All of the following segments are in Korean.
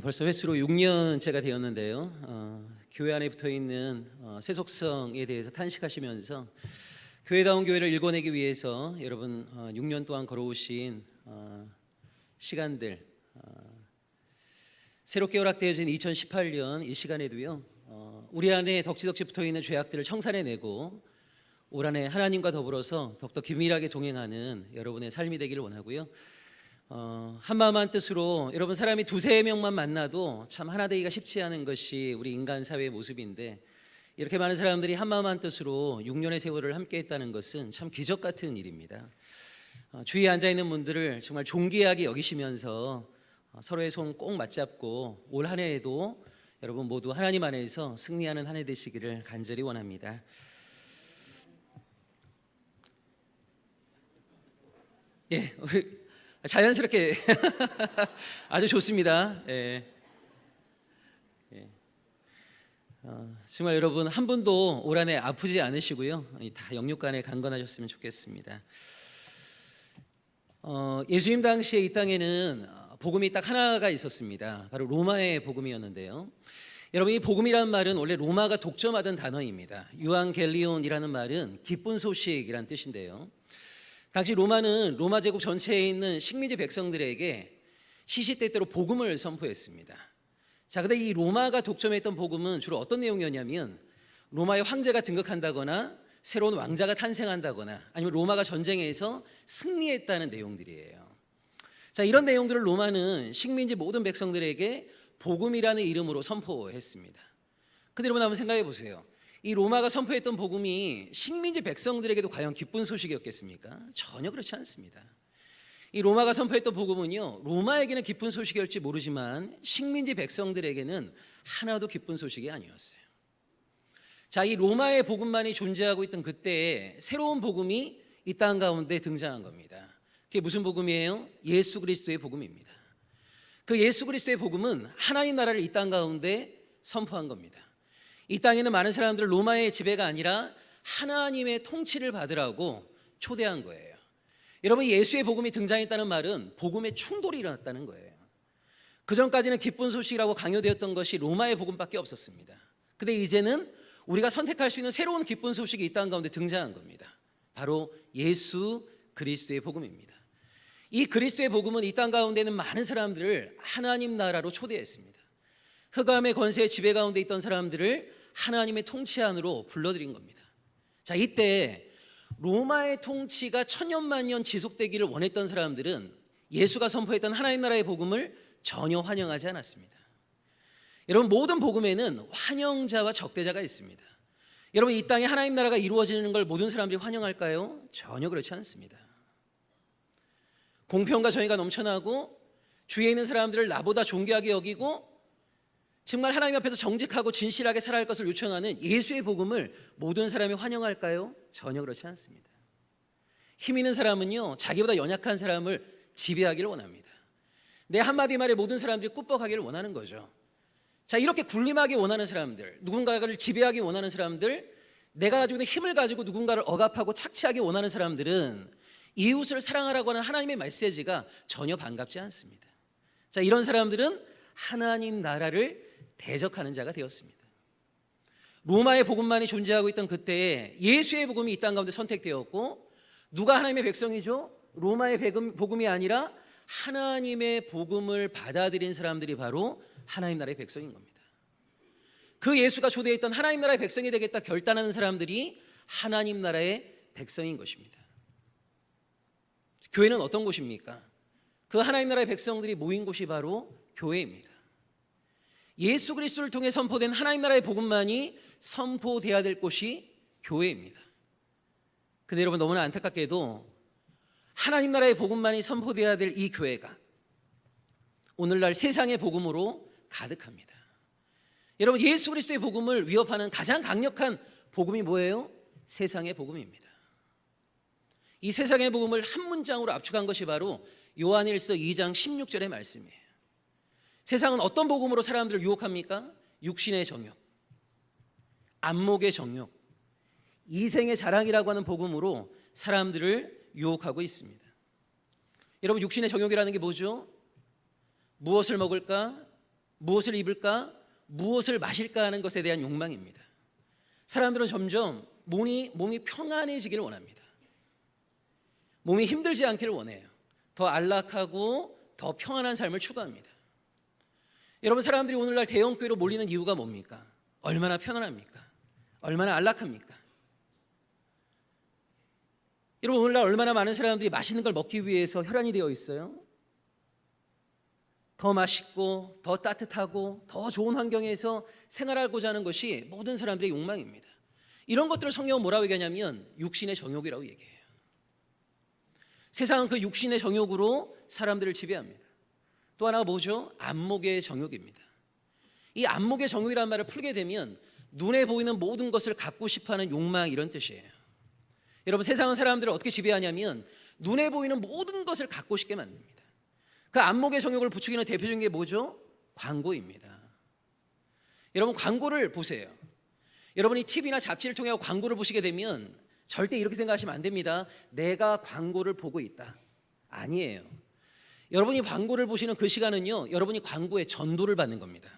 벌써 횟수로 6년째가 되었는데요. 교회 안에 붙어 있는 세속성에 대해서 탄식하시면서 교회다운 교회를 일궈내기 위해서 여러분 6년 동안 걸어오신 시간들, 새롭게 허락되어진 2018년 이 시간에도요, 우리 안에 덕지덕지 붙어 있는 죄악들을 청산해내고 올 한해 하나님과 더불어서 더욱더 긴밀하게 동행하는 여러분의 삶이 되기를 원하고요. 한마음 한뜻으로 여러분, 사람이 두세 명만 만나도 참 하나 되기가 쉽지 않은 것이 우리 인간 사회의 모습인데, 이렇게 많은 사람들이 한마음 한뜻으로 6년의 세월을 함께 했다는 것은 참 기적 같은 일입니다. 주위에 앉아있는 분들을 정말 존귀하게 여기시면서 서로의 손 꼭 맞잡고 올 한 해에도 여러분 모두 하나님 안에서 승리하는 한 해 되시기를 간절히 원합니다. 예, 우리 자연스럽게 아주 좋습니다. 예. 예. 정말 여러분 한 분도 올 한해 아프지 않으시고요, 다 영육간에 강건하셨으면 좋겠습니다. 예수님 당시에 이 땅에는 복음이 딱 하나가 있었습니다. 바로 로마의 복음이었는데요. 여러분, 이 복음이라는 말은 원래 로마가 독점하던 단어입니다. 유앙겔리온이라는 말은 기쁜 소식이란 뜻인데요. 당시 로마는 로마 제국 전체에 있는 식민지 백성들에게 시시때때로 복음을 선포했습니다. 자, 근데 이 로마가 독점했던 복음은 주로 어떤 내용이었냐면, 로마의 황제가 등극한다거나 새로운 왕자가 탄생한다거나 아니면 로마가 전쟁에서 승리했다는 내용들이에요. 자, 이런 내용들을 로마는 식민지 모든 백성들에게 복음이라는 이름으로 선포했습니다. 근데 여러분 한번 생각해 보세요. 이 로마가 선포했던 복음이 식민지 백성들에게도 과연 기쁜 소식이었겠습니까? 전혀 그렇지 않습니다. 이 로마가 선포했던 복음은요, 로마에게는 기쁜 소식이었지 모르지만 식민지 백성들에게는 하나도 기쁜 소식이 아니었어요. 자, 이 로마의 복음만이 존재하고 있던 그때에 새로운 복음이 이 땅 가운데 등장한 겁니다. 그게 무슨 복음이에요? 예수 그리스도의 복음입니다. 그 예수 그리스도의 복음은 하나님 나라를 이 땅 가운데 선포한 겁니다. 이 땅에는 많은 사람들을 로마의 지배가 아니라 하나님의 통치를 받으라고 초대한 거예요. 여러분, 예수의 복음이 등장했다는 말은 복음의 충돌이 일어났다는 거예요. 그전까지는 기쁜 소식이라고 강요되었던 것이 로마의 복음밖에 없었습니다. 근데 이제는 우리가 선택할 수 있는 새로운 기쁜 소식이 이 땅 가운데 등장한 겁니다. 바로 예수 그리스도의 복음입니다. 이 그리스도의 복음은 이 땅 가운데 있는 많은 사람들을 하나님 나라로 초대했습니다. 흑암의 권세의 지배 가운데 있던 사람들을 하나님의 통치 안으로 불러들인 겁니다. 자, 이때 로마의 통치가 천년만년 지속되기를 원했던 사람들은 예수가 선포했던 하나님 나라의 복음을 전혀 환영하지 않았습니다. 여러분, 모든 복음에는 환영자와 적대자가 있습니다. 여러분, 이 땅에 하나님 나라가 이루어지는 걸 모든 사람들이 환영할까요? 전혀 그렇지 않습니다. 공평과 정의가 넘쳐나고 주위에 있는 사람들을 나보다 존귀하게 여기고 정말 하나님 앞에서 정직하고 진실하게 살아야 할 것을 요청하는 예수의 복음을 모든 사람이 환영할까요? 전혀 그렇지 않습니다. 힘 있는 사람은요, 자기보다 연약한 사람을 지배하기를 원합니다. 내 한마디 말에 모든 사람들이 꾹뻑하기를 원하는 거죠. 자, 이렇게 군림하기 원하는 사람들, 누군가를 지배하기 원하는 사람들, 내가 가지고 있는 힘을 가지고 누군가를 억압하고 착취하기 원하는 사람들은 이웃을 사랑하라고 하는 하나님의 메시지가 전혀 반갑지 않습니다. 자, 이런 사람들은 하나님 나라를 대적하는 자가 되었습니다. 로마의 복음만이 존재하고 있던 그때에 예수의 복음이 이 땅 가운데 선택되었고, 누가 하나님의 백성이죠? 로마의 복음이 아니라 하나님의 복음을 받아들인 사람들이 바로 하나님 나라의 백성인 겁니다. 그 예수가 초대했던 하나님 나라의 백성이 되겠다 결단하는 사람들이 하나님 나라의 백성인 것입니다. 교회는 어떤 곳입니까? 그 하나님 나라의 백성들이 모인 곳이 바로 교회입니다. 예수 그리스도를 통해 선포된 하나님 나라의 복음만이 선포돼야 될 곳이 교회입니다. 근데 여러분, 너무나 안타깝게도 하나님 나라의 복음만이 선포돼야 될 이 교회가 오늘날 세상의 복음으로 가득합니다. 여러분, 예수 그리스도의 복음을 위협하는 가장 강력한 복음이 뭐예요? 세상의 복음입니다. 이 세상의 복음을 한 문장으로 압축한 것이 바로 요한일서 2장 16절의 말씀이에요. 세상은 어떤 복음으로 사람들을 유혹합니까? 육신의 정욕, 안목의 정욕, 이생의 자랑이라고 하는 복음으로 사람들을 유혹하고 있습니다. 여러분, 육신의 정욕이라는 게 뭐죠? 무엇을 먹을까? 무엇을 입을까, 무엇을 마실까 하는 것에 대한 욕망입니다. 사람들은 점점 몸이 평안해지기를 원합니다. 몸이 힘들지 않기를 원해요. 더 안락하고 더 평안한 삶을 추구합니다. 여러분, 사람들이 오늘날 대형교회로 몰리는 이유가 뭡니까? 얼마나 편안합니까? 얼마나 안락합니까? 여러분, 오늘날 얼마나 많은 사람들이 맛있는 걸 먹기 위해서 혈안이 되어 있어요? 더 맛있고 더 따뜻하고 더 좋은 환경에서 생활하고자 하는 것이 모든 사람들의 욕망입니다. 이런 것들을 성경은 뭐라고 얘기하냐면 육신의 정욕이라고 얘기해요. 세상은 그 육신의 정욕으로 사람들을 지배합니다. 또 하나가 뭐죠? 안목의 정욕입니다. 이 안목의 정욕이라는 말을 풀게 되면 눈에 보이는 모든 것을 갖고 싶어하는 욕망, 이런 뜻이에요. 여러분, 세상은 사람들을 어떻게 지배하냐면 눈에 보이는 모든 것을 갖고 싶게 만듭니다. 그 안목의 정욕을 부추기는 대표적인 게 뭐죠? 광고입니다. 여러분, 광고를 보세요. 여러분이 TV나 잡지를 통해 광고를 보시게 되면 절대 이렇게 생각하시면 안 됩니다. 내가 광고를 보고 있다. 아니에요. 여러분이 광고를 보시는 그 시간은요, 여러분이 광고의 전도를 받는 겁니다.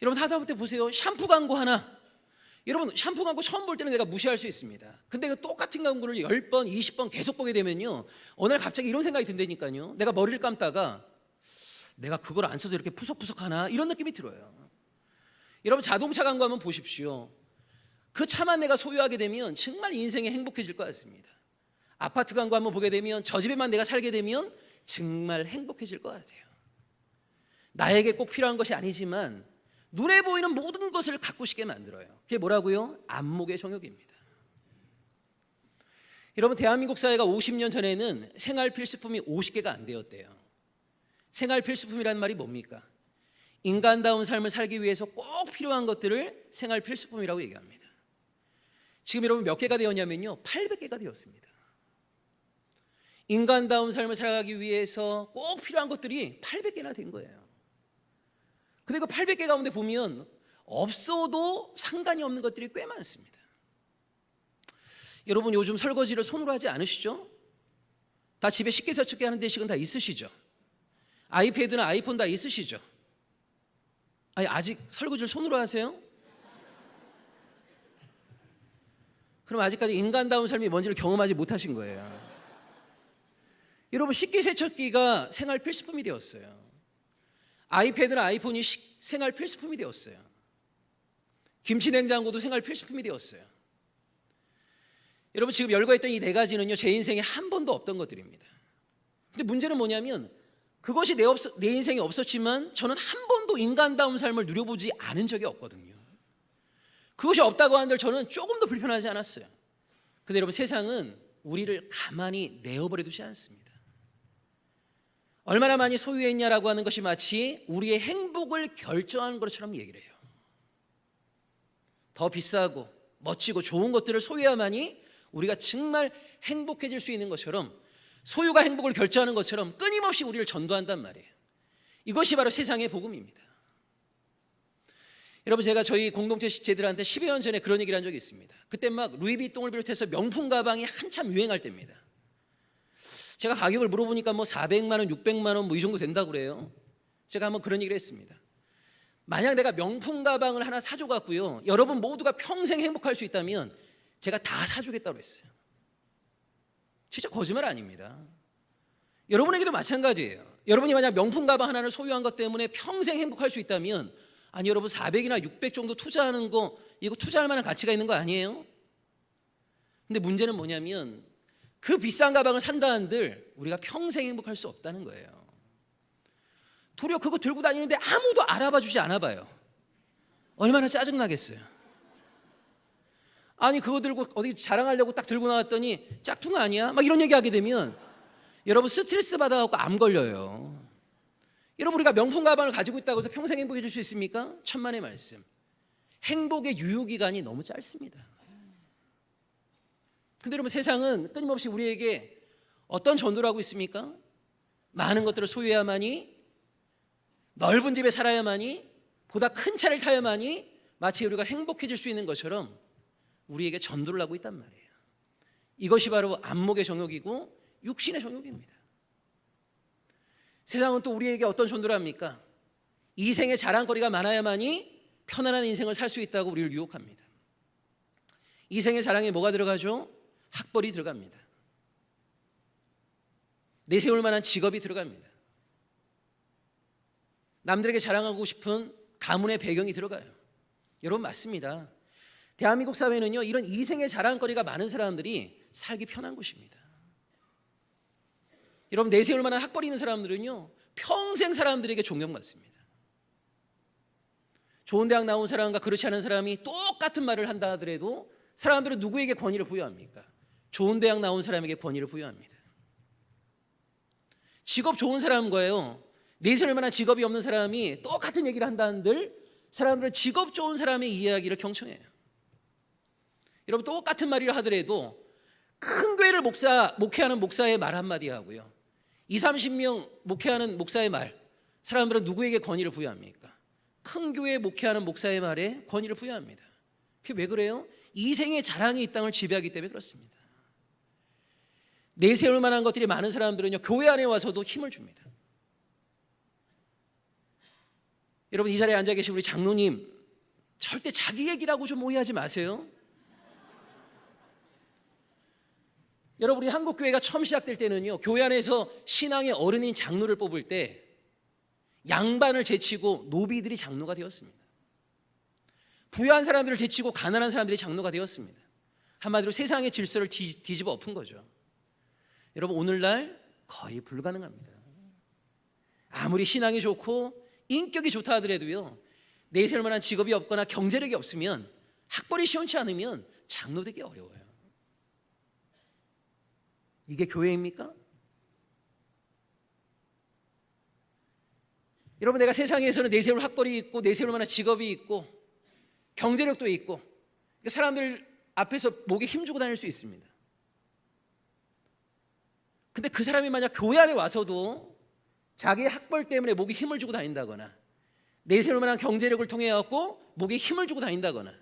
여러분, 하다못해 보세요. 샴푸 광고 하나. 여러분, 샴푸 광고 처음 볼 때는 내가 무시할 수 있습니다. 근데 그 똑같은 광고를 10번, 20번 계속 보게 되면요, 어느 날 갑자기 이런 생각이 든다니까요. 내가 머리를 감다가 내가 그걸 안 써서 이렇게 푸석푸석하나, 이런 느낌이 들어요. 여러분, 자동차 광고 한번 보십시오. 그 차만 내가 소유하게 되면 정말 인생이 행복해질 것 같습니다. 아파트 광고 한번 보게 되면, 저 집에만 내가 살게 되면 정말 행복해질 것 같아요. 나에게 꼭 필요한 것이 아니지만 눈에 보이는 모든 것을 갖고 싶게 만들어요. 그게 뭐라고요? 안목의 정욕입니다. 여러분, 대한민국 사회가 50년 전에는 생활 필수품이 50개가 안 되었대요. 생활 필수품이라는 말이 뭡니까? 인간다운 삶을 살기 위해서 꼭 필요한 것들을 생활 필수품이라고 얘기합니다. 지금 여러분 몇 개가 되었냐면요, 800개가 되었습니다. 인간다운 삶을 살아가기 위해서 꼭 필요한 것들이 800개나 된 거예요. 근데 그 800개 가운데 보면 없어도 상관이 없는 것들이 꽤 많습니다. 여러분, 요즘 설거지를 손으로 하지 않으시죠? 다 집에 식기세척기 하는 데식은 다 있으시죠? 아이패드나 아이폰 다 있으시죠? 아니, 아직 설거지를 손으로 하세요? 그럼 아직까지 인간다운 삶이 뭔지를 경험하지 못하신 거예요. 여러분, 식기세척기가 생활 필수품이 되었어요. 아이패드나 아이폰이 생활 필수품이 되었어요. 김치냉장고도 생활 필수품이 되었어요. 여러분, 지금 열거했던 이 네 가지는요, 제 인생에 한 번도 없던 것들입니다. 근데 문제는 뭐냐면 그것이 내 인생에 없었지만 저는 한 번도 인간다운 삶을 누려보지 않은 적이 없거든요. 그것이 없다고 한들 저는 조금 더 불편하지 않았어요. 근데 여러분, 세상은 우리를 가만히 내어버려 두지 않습니다. 얼마나 많이 소유했냐라고 하는 것이 마치 우리의 행복을 결정하는 것처럼 얘기를 해요. 더 비싸고 멋지고 좋은 것들을 소유해야만이 우리가 정말 행복해질 수 있는 것처럼, 소유가 행복을 결정하는 것처럼 끊임없이 우리를 전도한단 말이에요. 이것이 바로 세상의 복음입니다. 여러분, 제가 저희 공동체 지체들한테 10여 년 전에 그런 얘기를 한 적이 있습니다. 그때 막 루이비통을 비롯해서 명품 가방이 한참 유행할 때입니다. 제가 가격을 물어보니까 뭐 400만 원, 600만 원 뭐 이 정도 된다고 그래요. 제가 한번 그런 얘기를 했습니다. 만약 내가 명품 가방을 하나 사줘갖고요, 여러분 모두가 평생 행복할 수 있다면 제가 다 사주겠다고 했어요. 진짜 거짓말 아닙니다. 여러분에게도 마찬가지예요. 여러분이 만약 명품 가방 하나를 소유한 것 때문에 평생 행복할 수 있다면, 아니 여러분 400이나 600 정도 투자하는 거, 이거 투자할 만한 가치가 있는 거 아니에요? 근데 문제는 뭐냐면 그 비싼 가방을 산다 한들 우리가 평생 행복할 수 없다는 거예요. 도리어 그거 들고 다니는데 아무도 알아봐 주지 않아 봐요. 얼마나 짜증나겠어요. 아니, 그거 들고 어디 자랑하려고 딱 들고 나왔더니 짝퉁 아니야? 막 이런 얘기하게 되면 여러분 스트레스 받아갖고 암 걸려요. 여러분, 우리가 명품 가방을 가지고 있다고 해서 평생 행복해질 수 있습니까? 천만의 말씀. 행복의 유효기간이 너무 짧습니다. 근데 여러분, 세상은 끊임없이 우리에게 어떤 전도를 하고 있습니까? 많은 것들을 소유해야만이, 넓은 집에 살아야만이, 보다 큰 차를 타야만이 마치 우리가 행복해질 수 있는 것처럼 우리에게 전도를 하고 있단 말이에요. 이것이 바로 안목의 정욕이고 육신의 정욕입니다. 세상은 또 우리에게 어떤 전도를 합니까? 이생의 자랑거리가 많아야만이 편안한 인생을 살 수 있다고 우리를 유혹합니다. 이생의 자랑에 뭐가 들어가죠? 학벌이 들어갑니다. 내세울 만한 직업이 들어갑니다. 남들에게 자랑하고 싶은 가문의 배경이 들어가요. 여러분, 맞습니다. 대한민국 사회는요, 이런 이생의 자랑거리가 많은 사람들이 살기 편한 곳입니다. 여러분, 내세울 만한 학벌이 있는 사람들은요, 평생 사람들에게 존경받습니다. 좋은 대학 나온 사람과 그렇지 않은 사람이 똑같은 말을 한다 하더라도 사람들은 누구에게 권위를 부여합니까? 좋은 대학 나온 사람에게 권위를 부여합니다. 직업 좋은 사람과요, 내세울 만한 직업이 없는 사람이 똑같은 얘기를 한다는들 사람들은 직업 좋은 사람의 이야기를 경청해요. 여러분, 똑같은 말이라 하더라도 큰 교회를 목회하는 목사의 말 한마디 하고요, 20-30명 목회하는 목사의 말, 사람들은 누구에게 권위를 부여합니까? 큰 교회 목회하는 목사의 말에 권위를 부여합니다. 그게 왜 그래요? 이생의 자랑이 이 땅을 지배하기 때문에 그렇습니다. 내세울 만한 것들이 많은 사람들은요, 교회 안에 와서도 힘을 줍니다. 여러분, 이 자리에 앉아 계신 우리 장로님, 절대 자기 얘기라고 좀 오해하지 마세요. 여러분, 우리 한국교회가 처음 시작될 때는요, 교회 안에서 신앙의 어른인 장로를 뽑을 때 양반을 제치고 노비들이 장로가 되었습니다. 부유한 사람들을 제치고 가난한 사람들이 장로가 되었습니다. 한마디로 세상의 질서를 뒤집어 엎은 거죠. 여러분, 오늘날 거의 불가능합니다. 아무리 신앙이 좋고 인격이 좋다 하더라도요, 내세울 만한 직업이 없거나 경제력이 없으면, 학벌이 시원치 않으면 장로 되기 어려워요. 이게 교회입니까? 여러분, 내가 세상에서는 내세울 학벌이 있고 내세울 만한 직업이 있고 경제력도 있고 사람들 앞에서 목에 힘주고 다닐 수 있습니다. 근데 그 사람이 만약 교회 안에 와서도 자기의 학벌 때문에 목에 힘을 주고 다닌다거나 내세울 만한 경제력을 통해 갖고 목에 힘을 주고 다닌다거나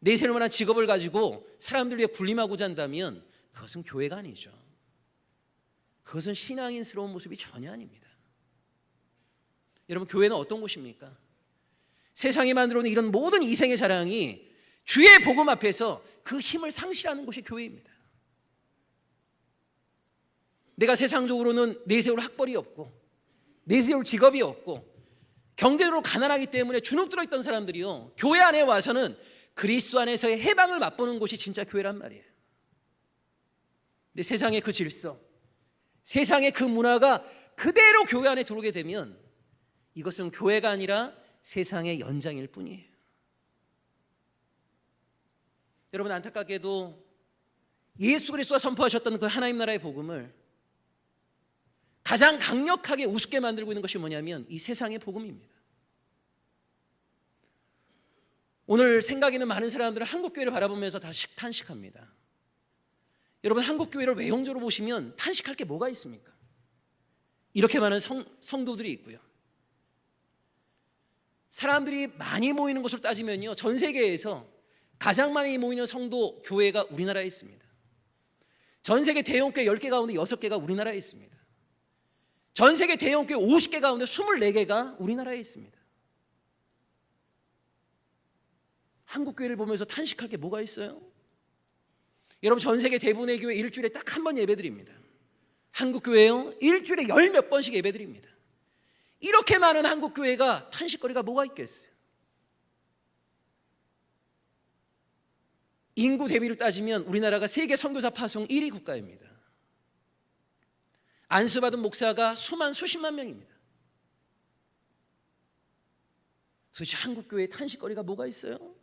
내세울 만한 직업을 가지고 사람들 위해 군림하고자 한다면 그것은 교회가 아니죠. 그것은 신앙인스러운 모습이 전혀 아닙니다. 여러분, 교회는 어떤 곳입니까? 세상이 만들어 놓은 이런 모든 이생의 자랑이 주의 복음 앞에서 그 힘을 상실하는 곳이 교회입니다. 내가 세상적으로는 내세울 학벌이 없고 내세울 직업이 없고 경제적으로 가난하기 때문에 주눅 들어있던 사람들이요, 교회 안에 와서는 그리스도 안에서의 해방을 맛보는 곳이 진짜 교회란 말이에요. 근데 세상의 그 질서, 세상의 그 문화가 그대로 교회 안에 들어오게 되면 이것은 교회가 아니라 세상의 연장일 뿐이에요. 여러분, 안타깝게도 예수 그리스도가 선포하셨던 그 하나님 나라의 복음을 가장 강력하게 우습게 만들고 있는 것이 뭐냐면 이 세상의 복음입니다. 오늘 생각에는 많은 사람들은 한국교회를 바라보면서 다 탄식합니다. 여러분, 한국교회를 외형적으로 보시면 탄식할 게 뭐가 있습니까? 이렇게 많은 성도들이 있고요, 사람들이 많이 모이는 곳으로 따지면요, 전 세계에서 가장 많이 모이는 성도 교회가 우리나라에 있습니다. 전 세계 대형교회 10개 가운데 6개가 우리나라에 있습니다. 전 세계 대형교회 50개 가운데 24개가 우리나라에 있습니다. 한국교회를 보면서 탄식할 게 뭐가 있어요? 여러분, 전 세계 대부분의 교회 일주일에 딱 한 번 예배드립니다. 한국교회요, 일주일에 10몇 번씩 예배드립니다. 이렇게 많은 한국교회가 탄식거리가 뭐가 있겠어요? 인구 대비로 따지면 우리나라가 세계 선교사 파송 1위 국가입니다. 안수받은 목사가 수십만 명입니다. 도대체 한국교회에 탄식거리가 뭐가 있어요?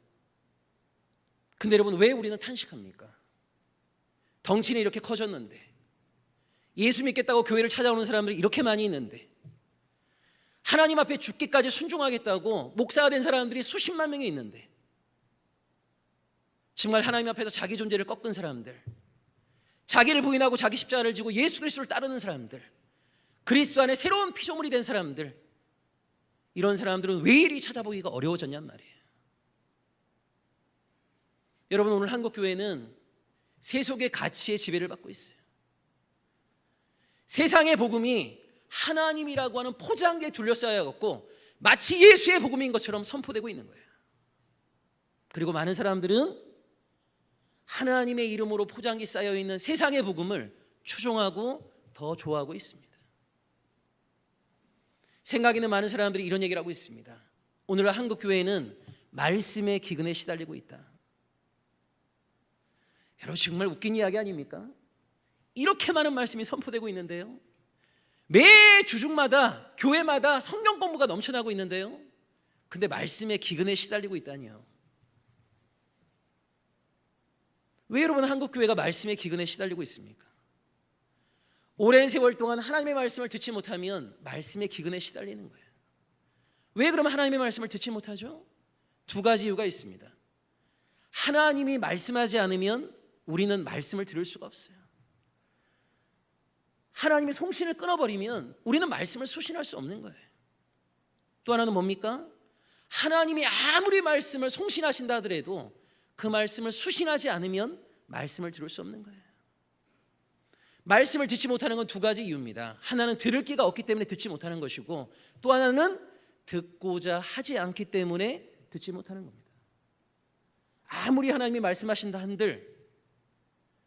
근데 여러분, 왜 우리는 탄식합니까? 덩치는 이렇게 커졌는데, 예수 믿겠다고 교회를 찾아오는 사람들이 이렇게 많이 있는데, 하나님 앞에 죽기까지 순종하겠다고 목사가 된 사람들이 수십만 명이 있는데, 정말 하나님 앞에서 자기 존재를 꺾은 사람들, 자기를 부인하고 자기 십자가를 지고 예수 그리스도를 따르는 사람들, 그리스도 안에 새로운 피조물이 된 사람들, 이런 사람들은 왜 이리 찾아보기가 어려워졌냔 말이에요. 여러분, 오늘 한국교회는 세속의 가치의 지배를 받고 있어요. 세상의 복음이 하나님이라고 하는 포장지에 둘러싸여갖고 마치 예수의 복음인 것처럼 선포되고 있는 거예요. 그리고 많은 사람들은 하나님의 이름으로 포장지 쌓여있는 세상의 복음을 추종하고 더 좋아하고 있습니다. 생각 있는 많은 사람들이 이런 얘기를 하고 있습니다. 오늘 한국교회는 말씀의 기근에 시달리고 있다. 여러분, 정말 웃긴 이야기 아닙니까? 이렇게 많은 말씀이 선포되고 있는데요, 매 주중마다 교회마다 성경 공부가 넘쳐나고 있는데요, 근데 말씀의 기근에 시달리고 있다니요. 왜 여러분 한국교회가 말씀의 기근에 시달리고 있습니까? 오랜 세월 동안 하나님의 말씀을 듣지 못하면 말씀의 기근에 시달리는 거예요. 왜 그러면 하나님의 말씀을 듣지 못하죠? 두 가지 이유가 있습니다. 하나님이 말씀하지 않으면 우리는 말씀을 들을 수가 없어요. 하나님이 송신을 끊어버리면 우리는 말씀을 수신할 수 없는 거예요. 또 하나는 뭡니까? 하나님이 아무리 말씀을 송신하신다 하더라도 그 말씀을 수신하지 않으면 말씀을 들을 수 없는 거예요. 말씀을 듣지 못하는 건 두 가지 이유입니다. 하나는 들을 기가 없기 때문에 듣지 못하는 것이고, 또 하나는 듣고자 하지 않기 때문에 듣지 못하는 겁니다. 아무리 하나님이 말씀하신다 한들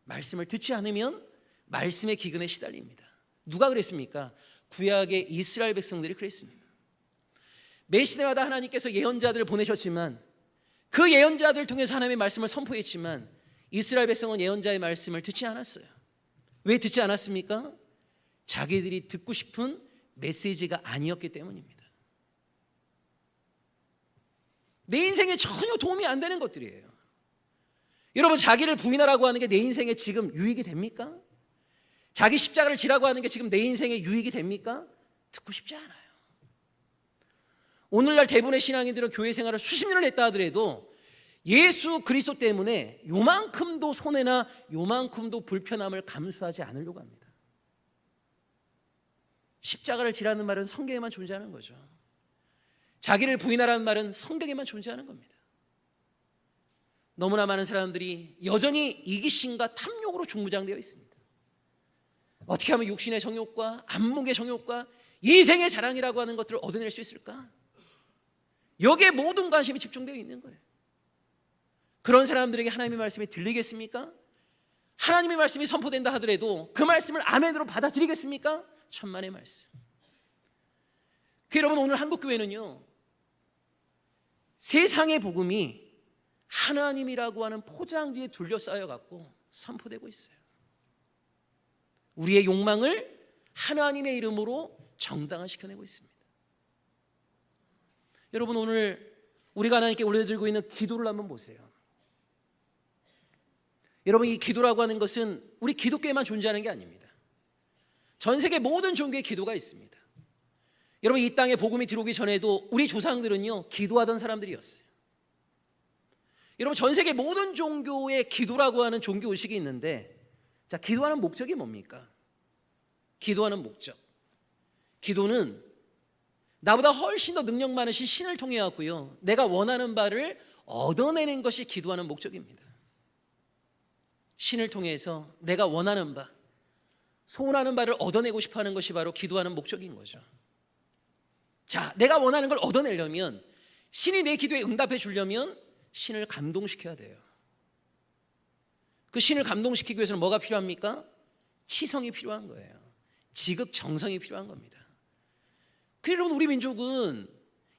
말씀을 듣지 않으면 말씀의 기근에 시달립니다. 누가 그랬습니까? 구약의 이스라엘 백성들이 그랬습니다. 매 시대마다 하나님께서 예언자들을 보내셨지만 그 예언자들을 통해서 하나님의 말씀을 선포했지만 이스라엘 백성은 예언자의 말씀을 듣지 않았어요. 왜 듣지 않았습니까? 자기들이 듣고 싶은 메시지가 아니었기 때문입니다. 내 인생에 전혀 도움이 안 되는 것들이에요. 여러분, 자기를 부인하라고 하는 게 내 인생에 지금 유익이 됩니까? 자기 십자가를 지라고 하는 게 지금 내 인생에 유익이 됩니까? 듣고 싶지 않아요. 오늘날 대부분의 신앙인들은 교회 생활을 수십 년을 했다 하더라도 예수 그리스도 때문에 요만큼도 손해나 요만큼도 불편함을 감수하지 않으려고 합니다. 십자가를 지라는 말은 성경에만 존재하는 거죠. 자기를 부인하라는 말은 성경에만 존재하는 겁니다. 너무나 많은 사람들이 여전히 이기심과 탐욕으로 중무장되어 있습니다. 어떻게 하면 육신의 정욕과 안목의 정욕과 이생의 자랑이라고 하는 것들을 얻어낼 수 있을까? 여기에 모든 관심이 집중되어 있는 거예요. 그런 사람들에게 하나님의 말씀이 들리겠습니까? 하나님의 말씀이 선포된다 하더라도 그 말씀을 아멘으로 받아들이겠습니까? 천만의 말씀. 여러분, 오늘 한국교회는요, 세상의 복음이 하나님이라고 하는 포장지에 둘러싸여 갖고 선포되고 있어요. 우리의 욕망을 하나님의 이름으로 정당화시켜내고 있습니다. 여러분, 오늘 우리가 하나님께 올려드리고 있는 기도를 한번 보세요. 여러분, 이 기도라고 하는 것은 우리 기독교에만 존재하는 게 아닙니다. 전 세계 모든 종교의 기도가 있습니다. 여러분, 이 땅에 복음이 들어오기 전에도 우리 조상들은요, 기도하던 사람들이었어요. 여러분, 전 세계 모든 종교의 기도라고 하는 종교 의식이 있는데, 자, 기도하는 목적이 뭡니까? 기도하는 목적. 기도는 나보다 훨씬 더 능력 많으신 신을 통해 왔고요, 내가 원하는 바를 얻어내는 것이 기도하는 목적입니다. 신을 통해서 내가 원하는 바, 소원하는 바를 얻어내고 싶어하는 것이 바로 기도하는 목적인 거죠. 자, 내가 원하는 걸 얻어내려면, 신이 내 기도에 응답해 주려면 신을 감동시켜야 돼요. 그 신을 감동시키기 위해서는 뭐가 필요합니까? 치성이 필요한 거예요. 지극정성이 필요한 겁니다. 여러분, 우리 민족은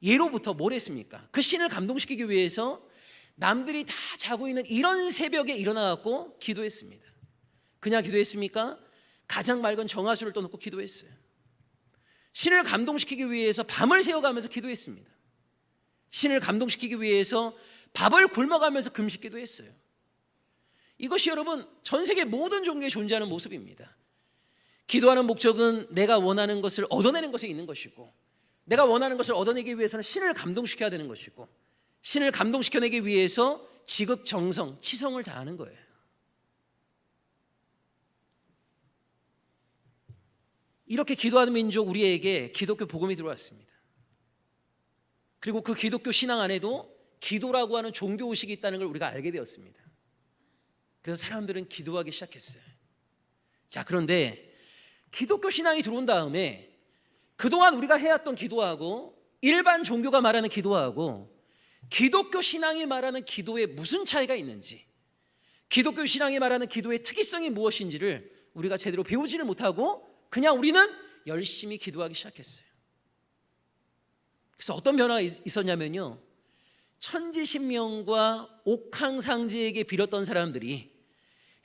예로부터 뭘 했습니까? 그 신을 감동시키기 위해서 남들이 다 자고 있는 이런 새벽에 일어나갖고 기도했습니다. 그냥 기도했습니까? 가장 맑은 정화수를 떠놓고 기도했어요. 신을 감동시키기 위해서 밤을 새워가면서 기도했습니다. 신을 감동시키기 위해서 밥을 굶어가면서 금식 기도했어요. 이것이 여러분, 전 세계 모든 종교에 존재하는 모습입니다. 기도하는 목적은 내가 원하는 것을 얻어내는 것에 있는 것이고, 내가 원하는 것을 얻어내기 위해서는 신을 감동시켜야 되는 것이고, 신을 감동시켜내기 위해서 지극정성, 치성을 다하는 거예요. 이렇게 기도하는 민족, 우리에게 기독교 복음이 들어왔습니다. 그리고 그 기독교 신앙 안에도 기도라고 하는 종교의식이 있다는 걸 우리가 알게 되었습니다. 그래서 사람들은 기도하기 시작했어요. 자, 그런데 기독교 신앙이 들어온 다음에 그동안 우리가 해왔던 기도하고 일반 종교가 말하는 기도하고 기독교 신앙이 말하는 기도에 무슨 차이가 있는지, 기독교 신앙이 말하는 기도의 특이성이 무엇인지를 우리가 제대로 배우지를 못하고 그냥 우리는 열심히 기도하기 시작했어요. 그래서 어떤 변화가 있었냐면요, 천지신명과 옥황상제에게 빌었던 사람들이,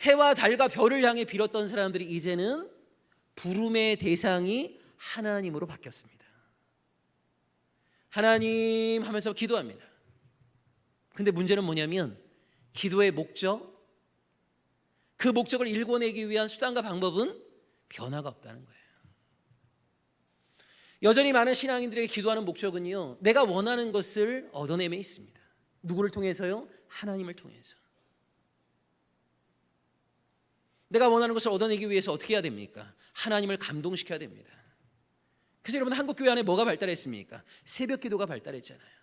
해와 달과 별을 향해 빌었던 사람들이 이제는 부름의 대상이 하나님으로 바뀌었습니다. 하나님 하면서 기도합니다. 근데 문제는 뭐냐면 기도의 목적, 그 목적을 이루어내기 위한 수단과 방법은 변화가 없다는 거예요. 여전히 많은 신앙인들에게 기도하는 목적은요, 내가 원하는 것을 얻어내며 있습니다. 누구를 통해서요? 하나님을 통해서. 내가 원하는 것을 얻어내기 위해서 어떻게 해야 됩니까? 하나님을 감동시켜야 됩니다. 그래서 여러분, 한국교회 안에 뭐가 발달했습니까? 새벽 기도가 발달했잖아요.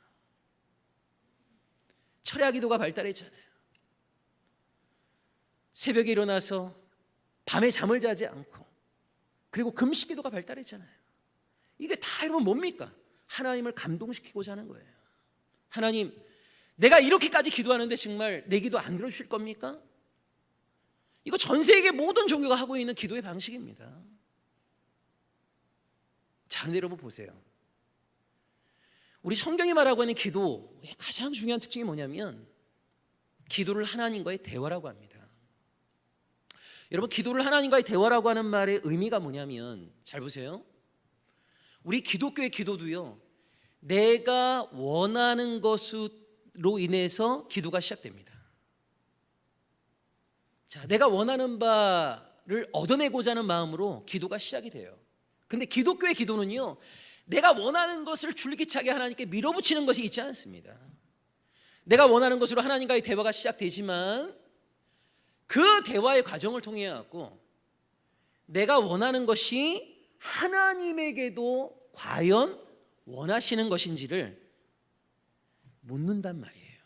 철야 기도가 발달했잖아요. 새벽에 일어나서 밤에 잠을 자지 않고, 그리고 금식 기도가 발달했잖아요. 이게 다 여러분 뭡니까? 하나님을 감동시키고자 하는 거예요. 하나님, 내가 이렇게까지 기도하는데 정말 내 기도 안 들어주실 겁니까? 이거 전 세계 모든 종교가 하고 있는 기도의 방식입니다. 자, 여러분 보세요. 우리 성경이 말하고 있는 기도의 가장 중요한 특징이 뭐냐면 기도를 하나님과의 대화라고 합니다. 여러분, 기도를 하나님과의 대화라고 하는 말의 의미가 뭐냐면, 잘 보세요. 우리 기독교의 기도도요, 내가 원하는 것으로 인해서 기도가 시작됩니다. 자, 내가 원하는 바를 얻어내고자 하는 마음으로 기도가 시작이 돼요. 근데 기독교의 기도는요, 내가 원하는 것을 줄기차게 하나님께 밀어붙이는 것이 있지 않습니다. 내가 원하는 것으로 하나님과의 대화가 시작되지만 그 대화의 과정을 통해 갖고 내가 원하는 것이 하나님에게도 과연 원하시는 것인지를 묻는단 말이에요.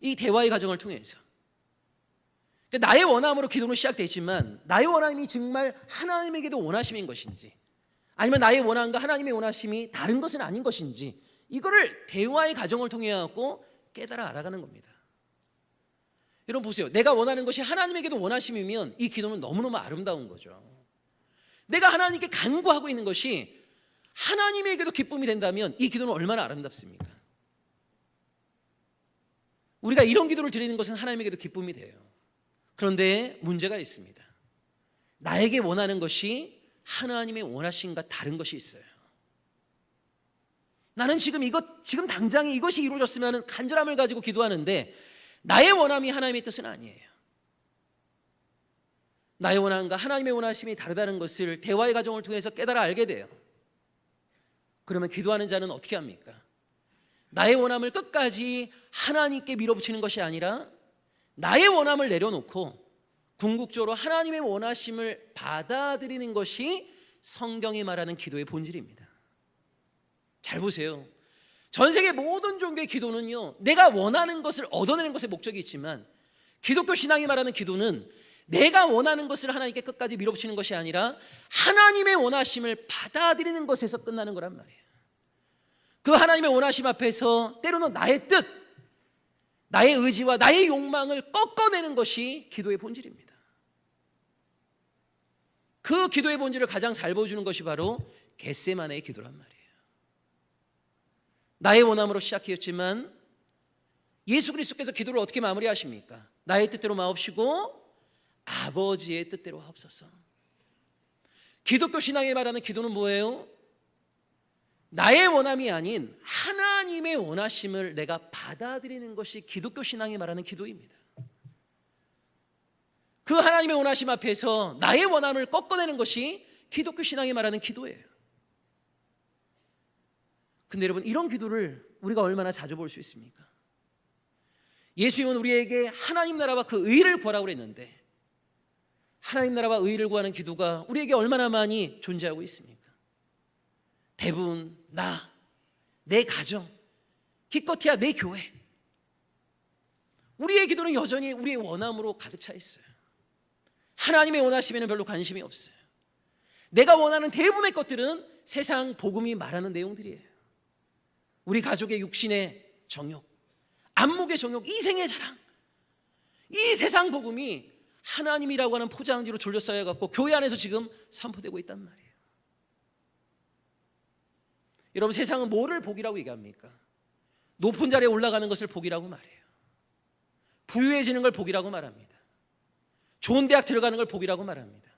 이 대화의 과정을 통해서. 나의 원함으로 기도는 시작되지만 나의 원함이 정말 하나님에게도 원하심인 것인지, 아니면 나의 원함과 하나님의 원하심이 다른 것은 아닌 것인지, 이거를 대화의 과정을 통해 갖고 깨달아 알아가는 겁니다. 여러분 보세요. 내가 원하는 것이 하나님에게도 원하심이면 이 기도는 너무너무 아름다운 거죠. 내가 하나님께 간구하고 있는 것이 하나님에게도 기쁨이 된다면 이 기도는 얼마나 아름답습니까? 우리가 이런 기도를 드리는 것은 하나님에게도 기쁨이 돼요. 그런데 문제가 있습니다. 나에게 원하는 것이 하나님의 원하심과 다른 것이 있어요. 나는 지금 당장에 이것이 이루어졌으면 간절함을 가지고 기도하는데 나의 원함이 하나님의 뜻은 아니에요. 나의 원함과 하나님의 원하심이 다르다는 것을 대화의 과정을 통해서 깨달아 알게 돼요. 그러면 기도하는 자는 어떻게 합니까? 나의 원함을 끝까지 하나님께 밀어붙이는 것이 아니라 나의 원함을 내려놓고 궁극적으로 하나님의 원하심을 받아들이는 것이 성경이 말하는 기도의 본질입니다. 잘 보세요. 전 세계 모든 종교의 기도는요, 내가 원하는 것을 얻어내는 것에 목적이 있지만 기독교 신앙이 말하는 기도는 내가 원하는 것을 하나님께 끝까지 밀어붙이는 것이 아니라 하나님의 원하심을 받아들이는 것에서 끝나는 거란 말이에요. 그 하나님의 원하심 앞에서 때로는 나의 뜻, 나의 의지와 나의 욕망을 꺾어내는 것이 기도의 본질입니다. 그 기도의 본질을 가장 잘 보여주는 것이 바로 겟세마네의 기도란 말이에요. 나의 원함으로 시작했지만 예수 그리스도께서 기도를 어떻게 마무리하십니까? 나의 뜻대로 마옵시고 아버지의 뜻대로 하옵소서. 기독교 신앙에 말하는 기도는 뭐예요? 나의 원함이 아닌 하나님의 원하심을 내가 받아들이는 것이 기독교 신앙이 말하는 기도입니다. 그 하나님의 원하심 앞에서 나의 원함을 꺾어내는 것이 기독교 신앙이 말하는 기도예요. 근데 여러분, 이런 기도를 우리가 얼마나 자주 볼 수 있습니까? 예수님은 우리에게 하나님 나라와 그 의를 구하라고 그랬는데 하나님 나라와 의를 구하는 기도가 우리에게 얼마나 많이 존재하고 있습니까? 대부분 내 가정, 기껏해야 내 교회, 우리의 기도는 여전히 우리의 원함으로 가득 차 있어요. 하나님의 원하심에는 별로 관심이 없어요. 내가 원하는 대부분의 것들은 세상 복음이 말하는 내용들이에요. 우리 가족의 육신의 정욕, 안목의 정욕, 이생의 자랑, 이 세상 복음이 하나님이라고 하는 포장지로 둘러싸여 갖고 교회 안에서 지금 선포되고 있단 말이에요. 여러분, 세상은 뭐를 복이라고 얘기합니까? 높은 자리에 올라가는 것을 복이라고 말해요. 부유해지는 걸 복이라고 말합니다. 좋은 대학 들어가는 걸 복이라고 말합니다.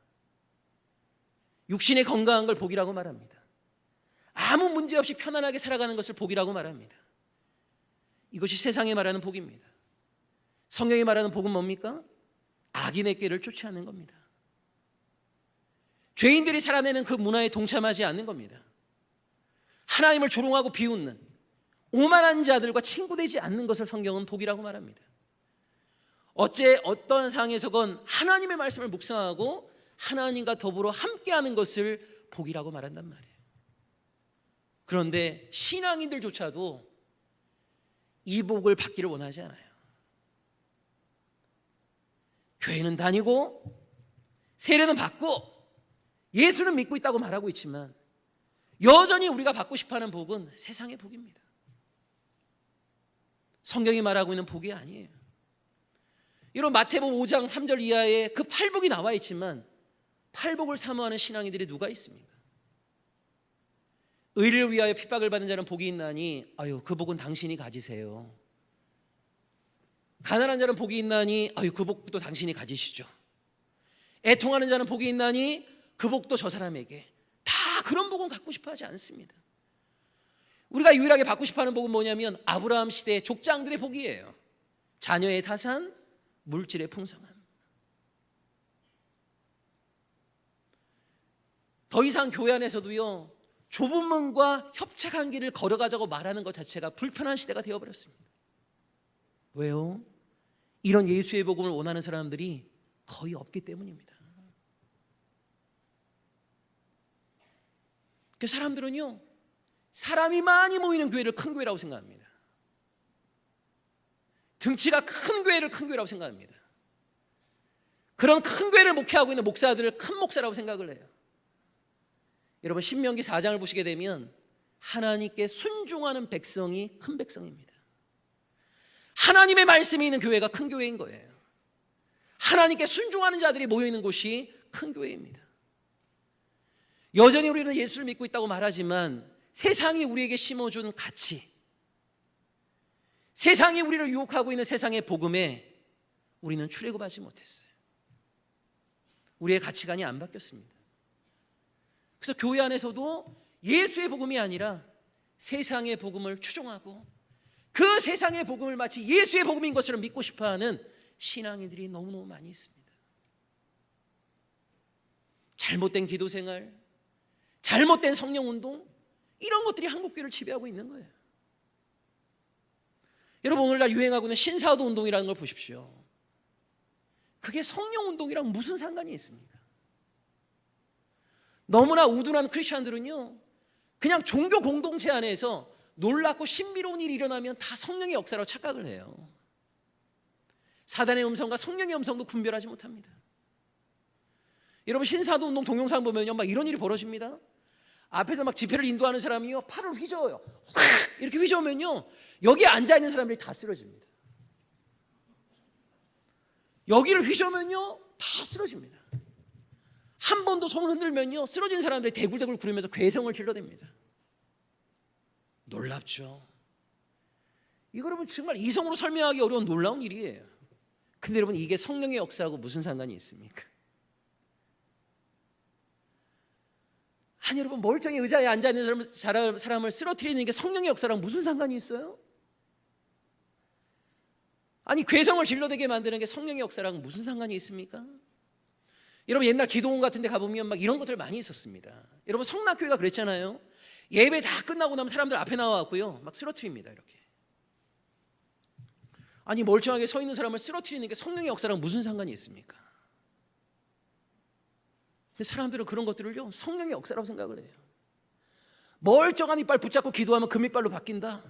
육신이 건강한 걸 복이라고 말합니다. 아무 문제 없이 편안하게 살아가는 것을 복이라고 말합니다. 이것이 세상이 말하는 복입니다. 성경이 말하는 복은 뭡니까? 악인의 꾀를 쫓지 않는 겁니다. 죄인들이 살아내는 그 문화에 동참하지 않는 겁니다. 하나님을 조롱하고 비웃는 오만한 자들과 친구되지 않는 것을 성경은 복이라고 말합니다. 어째 어떤 상황에서건 하나님의 말씀을 묵상하고 하나님과 더불어 함께하는 것을 복이라고 말한단 말이에요. 그런데 신앙인들조차도 이 복을 받기를 원하지 않아요. 교회는 다니고 세례는 받고 예수는 믿고 있다고 말하고 있지만 여전히 우리가 받고 싶어하는 복은 세상의 복입니다. 성경이 말하고 있는 복이 아니에요. 이런 마태복음 5장 3절 이하에 그 팔복이 나와 있지만 팔복을 사모하는 신앙인들이 누가 있습니까? 의를 위하여 핍박을 받는 자는 복이 있나니 아유 그 복은 당신이 가지세요. 가난한 자는 복이 있나니 아유 그 복도 당신이 가지시죠. 애통하는 자는 복이 있나니 그 복도 저 사람에게. 다 그런 복은 갖고 싶어 하지 않습니다. 우리가 유일하게 받고 싶어하는 복은 뭐냐면 아브라함 시대의 족장들의 복이에요. 자녀의 타산, 물질의 풍성함. 더 이상 교회 안에서도요 좁은 문과 협착한 길을 걸어가자고 말하는 것 자체가 불편한 시대가 되어버렸습니다. 왜요? 이런 예수의 복음을 원하는 사람들이 거의 없기 때문입니다. 그 사람들은요 사람이 많이 모이는 교회를 큰 교회라고 생각합니다. 등치가 큰 교회를 큰 교회라고 생각합니다. 그런 큰 교회를 목회하고 있는 목사들을 큰 목사라고 생각을 해요. 여러분 신명기 4장을 보시게 되면 하나님께 순종하는 백성이 큰 백성입니다. 하나님의 말씀이 있는 교회가 큰 교회인 거예요. 하나님께 순종하는 자들이 모여있는 곳이 큰 교회입니다. 여전히 우리는 예수를 믿고 있다고 말하지만 세상이 우리에게 심어준 가치, 세상이 우리를 유혹하고 있는 세상의 복음에 우리는 출애굽하지 못했어요. 우리의 가치관이 안 바뀌었습니다. 그래서 교회 안에서도 예수의 복음이 아니라 세상의 복음을 추종하고 그 세상의 복음을 마치 예수의 복음인 것처럼 믿고 싶어하는 신앙인들이 너무너무 많이 있습니다. 잘못된 기도 생활, 잘못된 성령운동, 이런 것들이 한국교회를 지배하고 있는 거예요. 여러분 오늘날 유행하고 있는 신사도 운동이라는 걸 보십시오. 그게 성령운동이랑 무슨 상관이 있습니까? 너무나 우둔한 크리스천들은요 그냥 종교 공동체 안에서 놀랍고 신비로운 일이 일어나면 다 성령의 역사라고 착각을 해요. 사단의 음성과 성령의 음성도 분별하지 못합니다. 여러분 신사도 운동 동영상 보면요 막 이런 일이 벌어집니다. 앞에서 막 집회를 인도하는 사람이요 팔을 휘저어요. 확 이렇게 휘저으면요 여기에 앉아있는 사람들이 다 쓰러집니다. 여기를 휘저으면요 다 쓰러집니다. 한 번도 손을 흔들면요 쓰러진 사람들이 대굴대굴 구르면서 괴성을 질러댑니다. 놀랍죠. 이거 여러분 정말 이성으로 설명하기 어려운 놀라운 일이에요. 근데 여러분 이게 성령의 역사하고 무슨 상관이 있습니까? 아니 여러분 멀쩡히 의자에 앉아있는 사람을 쓰러뜨리는 게 성령의 역사랑 무슨 상관이 있어요? 아니 괴성을 질러대게 만드는 게 성령의 역사랑 무슨 상관이 있습니까? 여러분 옛날 기도원 같은 데 가보면 막 이런 것들 많이 있었습니다. 여러분 성락교회가 그랬잖아요. 예배 다 끝나고 나면 사람들 앞에 나와갖고요 막 쓰러뜨립니다. 이렇게. 아니 멀쩡하게 서 있는 사람을 쓰러뜨리는 게 성령의 역사랑 무슨 상관이 있습니까? 근데 사람들은 그런 것들을요 성령의 역사라고 생각을 해요. 멀쩡한 이빨 붙잡고 기도하면 금이빨로 바뀐다,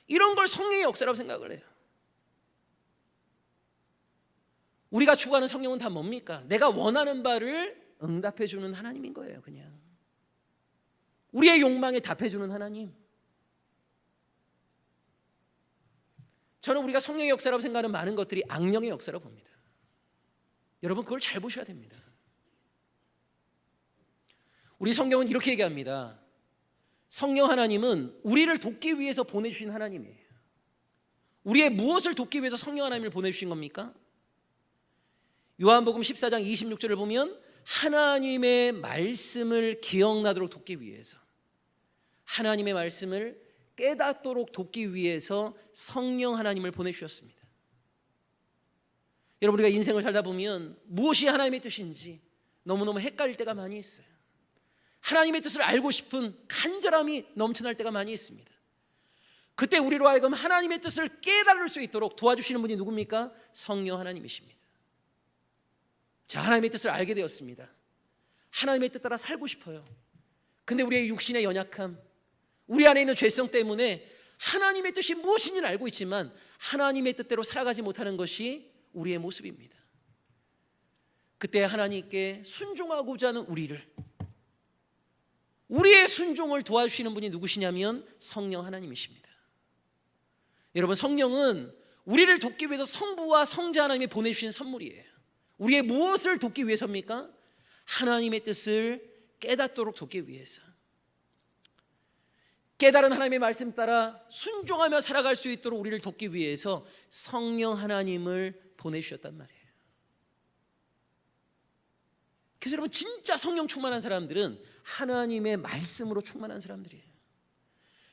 이런 걸 성령의 역사라고 생각을 해요. 우리가 추구하는 성령은 다 뭡니까? 내가 원하는 바를 응답해 주는 하나님인 거예요. 그냥 우리의 욕망에 답해 주는 하나님. 저는 우리가 성령의 역사라고 생각하는 많은 것들이 악령의 역사라고 봅니다. 여러분 그걸 잘 보셔야 됩니다. 우리 성경은 이렇게 얘기합니다. 성령 하나님은 우리를 돕기 위해서 보내주신 하나님이에요. 우리의 무엇을 돕기 위해서 성령 하나님을 보내주신 겁니까? 요한복음 14장 26절을 보면 하나님의 말씀을 기억나도록 돕기 위해서, 하나님의 말씀을 깨닫도록 돕기 위해서 성령 하나님을 보내주셨습니다. 여러분 우리가 인생을 살다 보면 무엇이 하나님의 뜻인지 너무너무 헷갈릴 때가 많이 있어요. 하나님의 뜻을 알고 싶은 간절함이 넘쳐날 때가 많이 있습니다. 그때 우리로 하여금 하나님의 뜻을 깨달을 수 있도록 도와주시는 분이 누굽니까? 성령 하나님이십니다. 자, 하나님의 뜻을 알게 되었습니다. 하나님의 뜻 따라 살고 싶어요. 근데 우리의 육신의 연약함, 우리 안에 있는 죄성 때문에 하나님의 뜻이 무엇인지는 알고 있지만 하나님의 뜻대로 살아가지 못하는 것이 우리의 모습입니다. 그때 하나님께 순종하고자 하는 우리의 순종을 도와주시는 분이 누구시냐면 성령 하나님이십니다. 여러분 성령은 우리를 돕기 위해서 성부와 성자 하나님이 보내주신 선물이에요. 우리의 무엇을 돕기 위해서입니까? 하나님의 뜻을 깨닫도록 돕기 위해서. 깨달은 하나님의 말씀 따라 순종하며 살아갈 수 있도록 우리를 돕기 위해서 성령 하나님을 보내주셨단 말이에요. 그래서 여러분 진짜 성령 충만한 사람들은 하나님의 말씀으로 충만한 사람들이에요.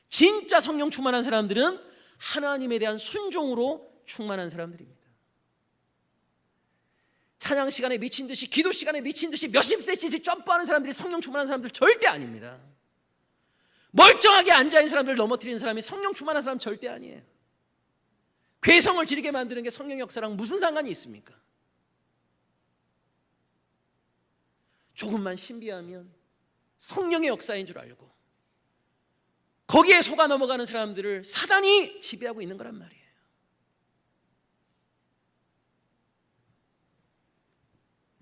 진짜 성령 충만한 사람들은 하나님에 대한 순종으로 충만한 사람들입니다. 찬양 시간에 미친 듯이, 기도 시간에 미친 듯이 몇십 세씩 점프하는 사람들이 성령 충만한 사람들 절대 아닙니다. 멀쩡하게 앉아있는 사람들을 넘어뜨리는 사람이 성령 충만한 사람 절대 아니에요. 괴성을 지르게 만드는 게 성령 역사랑 무슨 상관이 있습니까? 조금만 신비하면 성령의 역사인 줄 알고 거기에 속아 넘어가는 사람들을 사단이 지배하고 있는 거란 말이에요.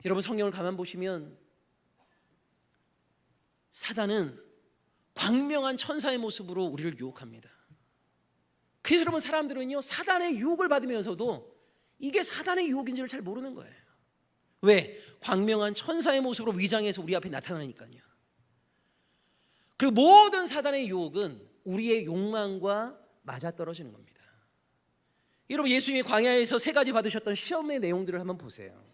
여러분 성경을 가만 보시면 사단은 광명한 천사의 모습으로 우리를 유혹합니다. 그래서 여러분 사람들은요 사단의 유혹을 받으면서도 이게 사단의 유혹인지를 잘 모르는 거예요. 왜? 광명한 천사의 모습으로 위장해서 우리 앞에 나타나니까요. 그리고 모든 사단의 유혹은 우리의 욕망과 맞아떨어지는 겁니다. 여러분 예수님이 광야에서 3가지 받으셨던 시험의 내용들을 한번 보세요.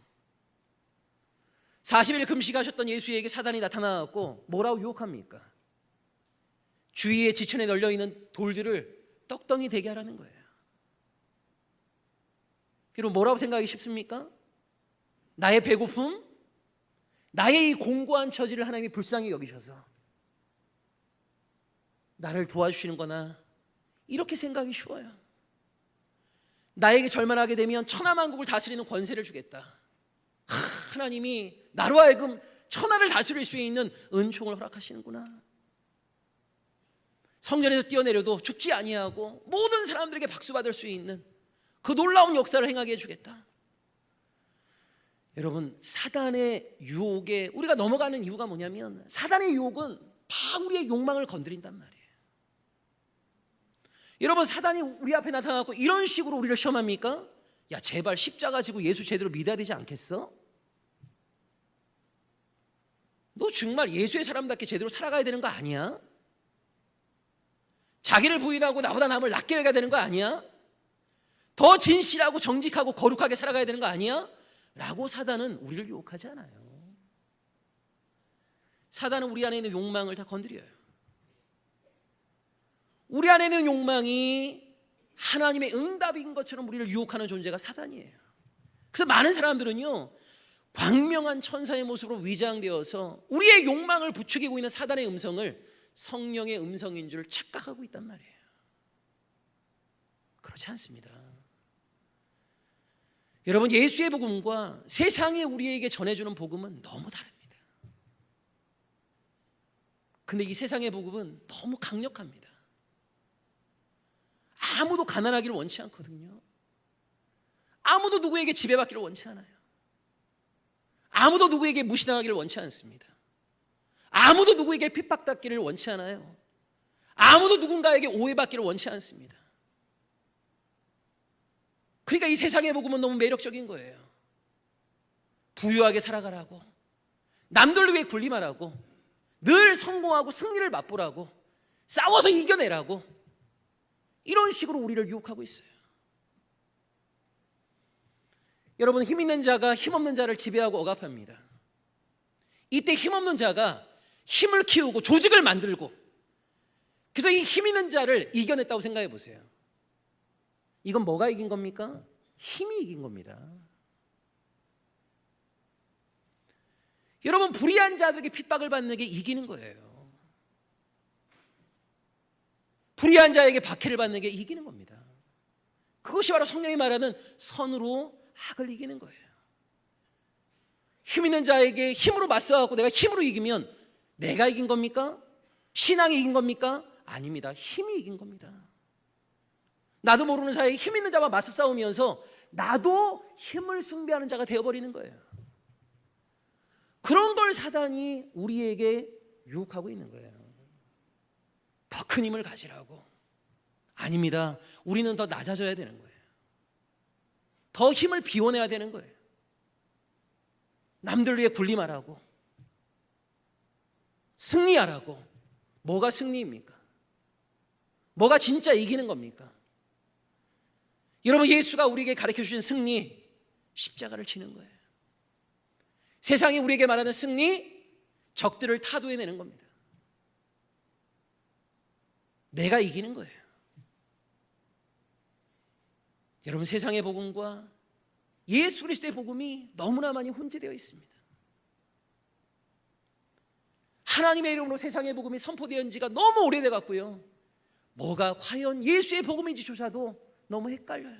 40일 금식하셨던 예수에게 사단이 나타나고 뭐라고 유혹합니까? 주위에 지천에 널려있는 돌들을 떡덩이 되게 하라는 거예요. 여러분 뭐라고 생각하기 쉽습니까? 나의 배고픔, 나의 이 공고한 처지를 하나님이 불쌍히 여기셔서 나를 도와주시는 거나 이렇게 생각이 쉬워요. 나에게 절만하게 되면 천하만국을 다스리는 권세를 주겠다. 하나님이 나로 하여금 천하를 다스릴 수 있는 은총을 허락하시는구나. 성전에서 뛰어내려도 죽지 아니하고 모든 사람들에게 박수받을 수 있는 그 놀라운 역사를 행하게 해주겠다. 여러분 사단의 유혹에 우리가 넘어가는 이유가 뭐냐면 사단의 유혹은 다 우리의 욕망을 건드린단 말이에요. 여러분 사단이 우리 앞에 나타나고 이런 식으로 우리를 시험합니까? 야 제발 십자가 지고 예수 제대로 믿어야 되지 않겠어? 너 정말 예수의 사람답게 제대로 살아가야 되는 거 아니야? 자기를 부인하고 나보다 남을 낫게 여겨야 되는 거 아니야? 더 진실하고 정직하고 거룩하게 살아가야 되는 거 아니야? 라고 사단은 우리를 유혹하지 않아요. 사단은 우리 안에 있는 욕망을 다 건드려요. 우리 안에 있는 욕망이 하나님의 응답인 것처럼 우리를 유혹하는 존재가 사단이에요. 그래서 많은 사람들은요 광명한 천사의 모습으로 위장되어서 우리의 욕망을 부추기고 있는 사단의 음성을 성령의 음성인 줄 착각하고 있단 말이에요. 그렇지 않습니다. 여러분 예수의 복음과 세상에 우리에게 전해주는 복음은 너무 다릅니다. 근데 이 세상의 복음은 너무 강력합니다. 아무도 가난하기를 원치 않거든요. 아무도 누구에게 지배받기를 원치 않아요. 아무도 누구에게 무시당하기를 원치 않습니다. 아무도 누구에게 핍박받기를 원치 않아요. 아무도 누군가에게 오해받기를 원치 않습니다. 그러니까 이 세상의 복음은 너무 매력적인 거예요. 부유하게 살아가라고, 남들 위해 군림하라고, 늘 성공하고 승리를 맛보라고, 싸워서 이겨내라고, 이런 식으로 우리를 유혹하고 있어요. 여러분, 힘 있는 자가 힘없는 자를 지배하고 억압합니다. 이때 힘없는 자가 힘을 키우고 조직을 만들고, 그래서 이 힘 있는 자를 이겨냈다고 생각해 보세요. 이건 뭐가 이긴 겁니까? 힘이 이긴 겁니다. 여러분, 불의한 자들에게 핍박을 받는 게 이기는 거예요. 불의한 자에게 박해를 받는 게 이기는 겁니다. 그것이 바로 성령이 말하는 선으로 악을 이기는 거예요. 힘 있는 자에게 힘으로 맞서갖고 내가 힘으로 이기면 내가 이긴 겁니까? 신앙이 이긴 겁니까? 아닙니다. 힘이 이긴 겁니다. 나도 모르는 사이에 힘 있는 자와 맞서 싸우면서 나도 힘을 숭배하는 자가 되어버리는 거예요. 그런 걸 사단이 우리에게 유혹하고 있는 거예요. 더 큰 힘을 가지라고. 아닙니다. 우리는 더 낮아져야 되는 거예요. 더 힘을 비워내야 되는 거예요. 남들 위해 군림하라고, 승리하라고. 뭐가 승리입니까? 뭐가 진짜 이기는 겁니까? 여러분, 예수가 우리에게 가르쳐 주신 승리, 십자가를 지는 거예요. 세상이 우리에게 말하는 승리, 적들을 타도해내는 겁니다. 내가 이기는 거예요. 여러분, 세상의 복음과 예수 그리스도의 복음이 너무나 많이 혼재되어 있습니다. 하나님의 이름으로 세상의 복음이 선포되은 지가 너무 오래돼 갔고요, 뭐가 과연 예수의 복음인지조차도 너무 헷갈려요.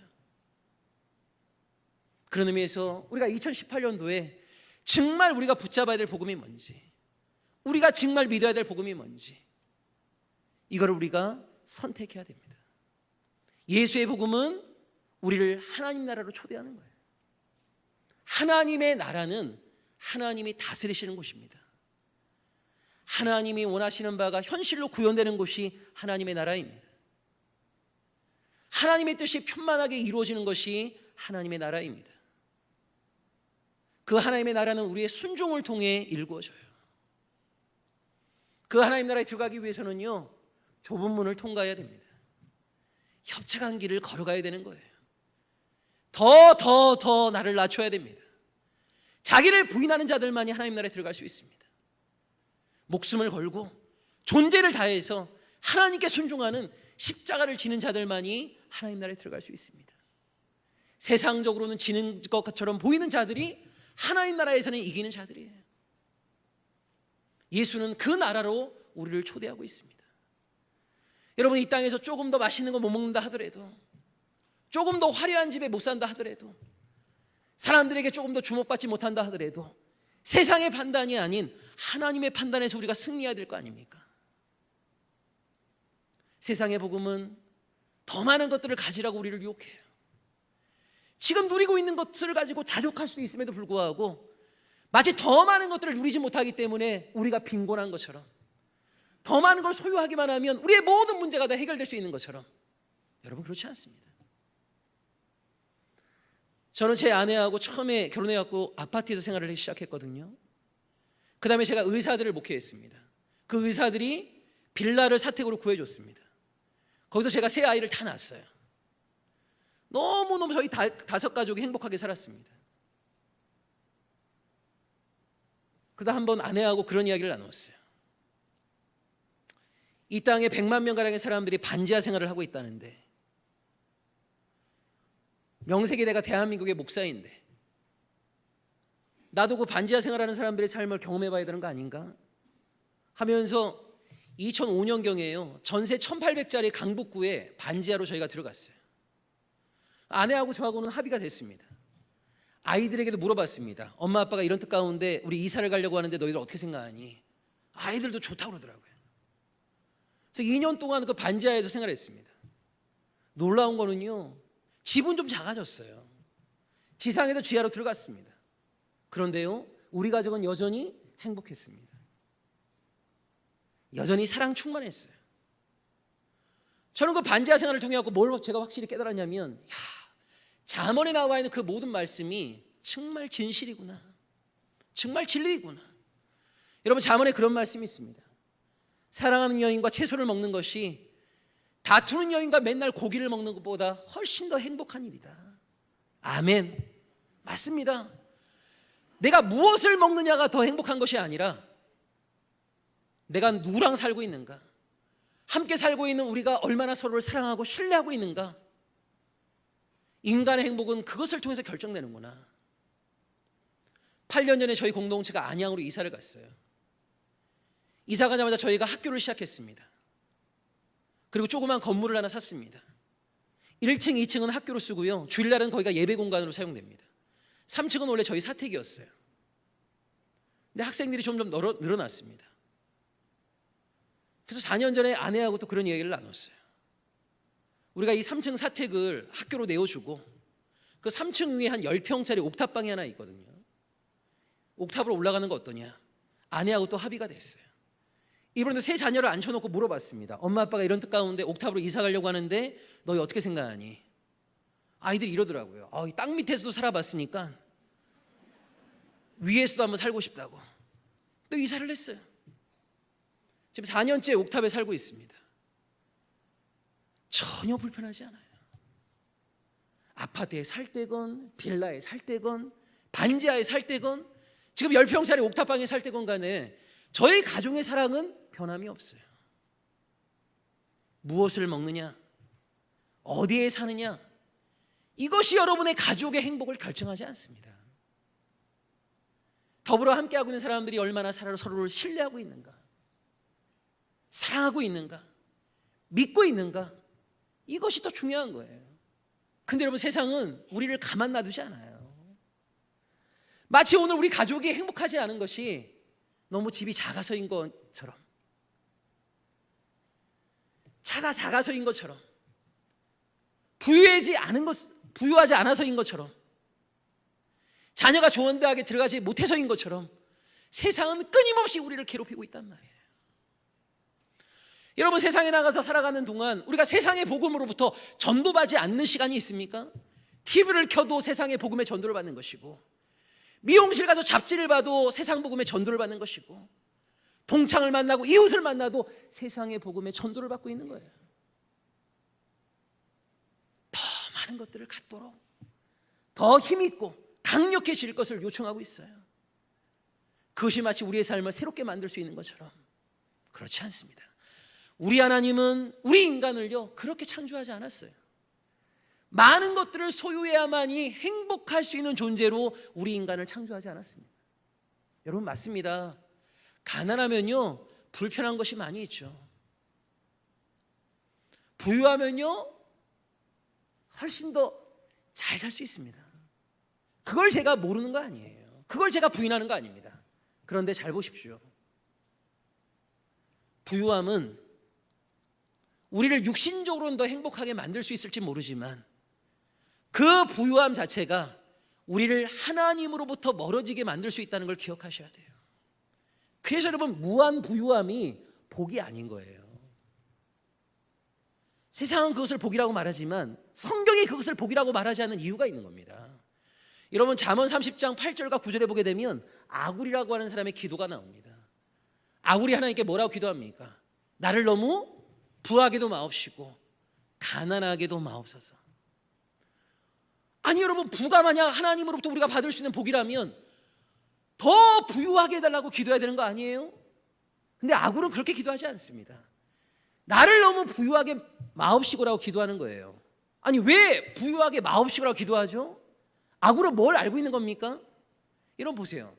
그런 의미에서 우리가 2018년도에 정말 우리가 붙잡아야 될 복음이 뭔지, 우리가 정말 믿어야 될 복음이 뭔지, 이거를 우리가 선택해야 됩니다. 예수의 복음은 우리를 하나님 나라로 초대하는 거예요. 하나님의 나라는 하나님이 다스리시는 곳입니다. 하나님이 원하시는 바가 현실로 구현되는 곳이 하나님의 나라입니다. 하나님의 뜻이 편만하게 이루어지는 것이 하나님의 나라입니다. 그 하나님의 나라는 우리의 순종을 통해 일구어져요. 그 하나님 나라에 들어가기 위해서는요, 좁은 문을 통과해야 됩니다. 협착한 길을 걸어가야 되는 거예요. 더 나를 낮춰야 됩니다. 자기를 부인하는 자들만이 하나님 나라에 들어갈 수 있습니다. 목숨을 걸고 존재를 다해서 하나님께 순종하는 십자가를 지는 자들만이 하나님 나라에 들어갈 수 있습니다. 세상적으로는 지는 것처럼 보이는 자들이 하나님 나라에서는 이기는 자들이에요. 예수는 그 나라로 우리를 초대하고 있습니다. 여러분, 이 땅에서 조금 더 맛있는 거 못 먹는다 하더라도, 조금 더 화려한 집에 못 산다 하더라도, 사람들에게 조금 더 주목받지 못한다 하더라도 세상의 판단이 아닌 하나님의 판단에서 우리가 승리해야 될 거 아닙니까? 세상의 복음은 더 많은 것들을 가지라고 우리를 유혹해요. 지금 누리고 있는 것을 가지고 자족할 수도 있음에도 불구하고 마치 더 많은 것들을 누리지 못하기 때문에 우리가 빈곤한 것처럼, 더 많은 걸 소유하기만 하면 우리의 모든 문제가 다 해결될 수 있는 것처럼, 여러분, 그렇지 않습니다. 저는 제 아내하고 처음에 결혼해갖고 아파트에서 생활을 하기 시작했거든요. 그 다음에 제가 의사들을 목회했습니다. 그 의사들이 빌라를 사택으로 구해줬습니다. 거기서 제가 세 아이를 다 낳았어요. 너무너무 저희 다섯 가족이 행복하게 살았습니다. 그러다 한번 아내하고 그런 이야기를 나누었어요. 이 땅에 100만 명가량의 사람들이 반지하 생활을 하고 있다는데, 명색이 내가 대한민국의 목사인데 나도 그 반지하 생활하는 사람들의 삶을 경험해봐야 되는 거 아닌가 하면서 2005년경에요, 전세 1800짜리 강북구에 반지하로 저희가 들어갔어요. 아내하고 저하고는 합의가 됐습니다. 아이들에게도 물어봤습니다. 엄마 아빠가 이런 뜻 가운데 우리 이사를 가려고 하는데 너희들 어떻게 생각하니? 아이들도 좋다고 그러더라고요. 그래서 2년 동안 그 반지하에서 생활했습니다. 놀라운 거는요, 집은 좀 작아졌어요. 지상에서 지하로 들어갔습니다. 그런데요, 우리 가족은 여전히 행복했습니다. 여전히 사랑 충만했어요. 저는 그 반지하 생활을 통해 뭘 제가 확실히 깨달았냐면, 잠언에 나와 있는 그 모든 말씀이 정말 진실이구나, 정말 진리이구나. 여러분, 잠언에 그런 말씀이 있습니다. 사랑하는 여인과 채소를 먹는 것이 다투는 여인과 맨날 고기를 먹는 것보다 훨씬 더 행복한 일이다. 아멘. 맞습니다. 내가 무엇을 먹느냐가 더 행복한 것이 아니라 내가 누구랑 살고 있는가, 함께 살고 있는 우리가 얼마나 서로를 사랑하고 신뢰하고 있는가. 인간의 행복은 그것을 통해서 결정되는구나. 8년 전에 저희 공동체가 안양으로 이사를 갔어요. 이사 가자마자 저희가 학교를 시작했습니다. 그리고 조그만 건물을 하나 샀습니다. 1층, 2층은 학교로 쓰고요, 주일날은 거기가 예배 공간으로 사용됩니다. 3층은 원래 저희 사택이었어요. 근데 학생들이 점점 늘어났습니다. 그래서 4년 전에 아내하고 또 그런 얘기를 나눴어요. 우리가 이 3층 사택을 학교로 내어주고 그 3층 위에 한 10평짜리 옥탑방이 하나 있거든요. 옥탑으로 올라가는 거 어떠냐. 아내하고 또 합의가 됐어요. 이번에도 세 자녀를 앉혀놓고 물어봤습니다. 엄마 아빠가 이런 뜻 가운데 옥탑으로 이사 가려고 하는데 너희 어떻게 생각하니? 아이들이 이러더라고요. 이 땅 밑에서도 살아봤으니까 위에서도 한번 살고 싶다고. 또 이사를 했어요. 지금 4년째 옥탑에 살고 있습니다. 전혀 불편하지 않아요. 아파트에 살 때건 빌라에 살 때건 반지하에 살 때건 지금 10평짜리 옥탑방에 살 때건 간에 저희 가정의 사랑은 변함이 없어요. 무엇을 먹느냐, 어디에 사느냐, 이것이 여러분의 가족의 행복을 결정하지 않습니다. 더불어 함께하고 있는 사람들이 얼마나 서로를 신뢰하고 있는가, 사랑하고 있는가, 믿고 있는가, 이것이 더 중요한 거예요. 근데 여러분, 세상은 우리를 가만 놔두지 않아요. 마치 오늘 우리 가족이 행복하지 않은 것이 너무 집이 작아서인 것처럼, 차가 작아서인 것처럼, 부유하지 않아서인 것처럼, 자녀가 좋은 대학에 들어가지 못해서인 것처럼 세상은 끊임없이 우리를 괴롭히고 있단 말이에요. 여러분, 세상에 나가서 살아가는 동안 우리가 세상의 복음으로부터 전도받지 않는 시간이 있습니까? TV를 켜도 세상의 복음의 전도를 받는 것이고, 미용실 가서 잡지를 봐도 세상 복음의 전도를 받는 것이고, 동창을 만나고 이웃을 만나도 세상의 복음의 전도를 받고 있는 거예요. 더 많은 것들을 갖도록 더 힘있고 강력해질 것을 요청하고 있어요. 그것이 마치 우리의 삶을 새롭게 만들 수 있는 것처럼 그렇지 않습니다. 우리 하나님은 우리 인간을요 그렇게 창조하지 않았어요. 많은 것들을 소유해야만이 행복할 수 있는 존재로 우리 인간을 창조하지 않았습니다. 여러분, 맞습니다. 가난하면요 불편한 것이 많이 있죠. 부유하면요 훨씬 더 잘 살 수 있습니다. 그걸 제가 모르는 거 아니에요. 그걸 제가 부인하는 거 아닙니다. 그런데 잘 보십시오. 부유함은 우리를 육신적으로는 더 행복하게 만들 수 있을지 모르지만 그 부유함 자체가 우리를 하나님으로부터 멀어지게 만들 수 있다는 걸 기억하셔야 돼요. 그래서 여러분, 무한 부유함이 복이 아닌 거예요. 세상은 그것을 복이라고 말하지만 성경이 그것을 복이라고 말하지 않는 이유가 있는 겁니다. 여러분, 잠언 30장 8절과 9절에 보게 되면 아굴이라고 하는 사람의 기도가 나옵니다. 아굴이 하나님께 뭐라고 기도합니까? 나를 너무 부하게도 마옵시고 가난하게도 마옵소서. 아니 여러분, 부가 만약 하나님으로부터 우리가 받을 수 있는 복이라면 더 부유하게 해달라고 기도해야 되는 거 아니에요? 근데 아굴은 그렇게 기도하지 않습니다. 나를 너무 부유하게 마옵시고라고 기도하는 거예요. 아니 왜 부유하게 마옵시고라고 기도하죠? 아굴은 뭘 알고 있는 겁니까? 여러분 보세요.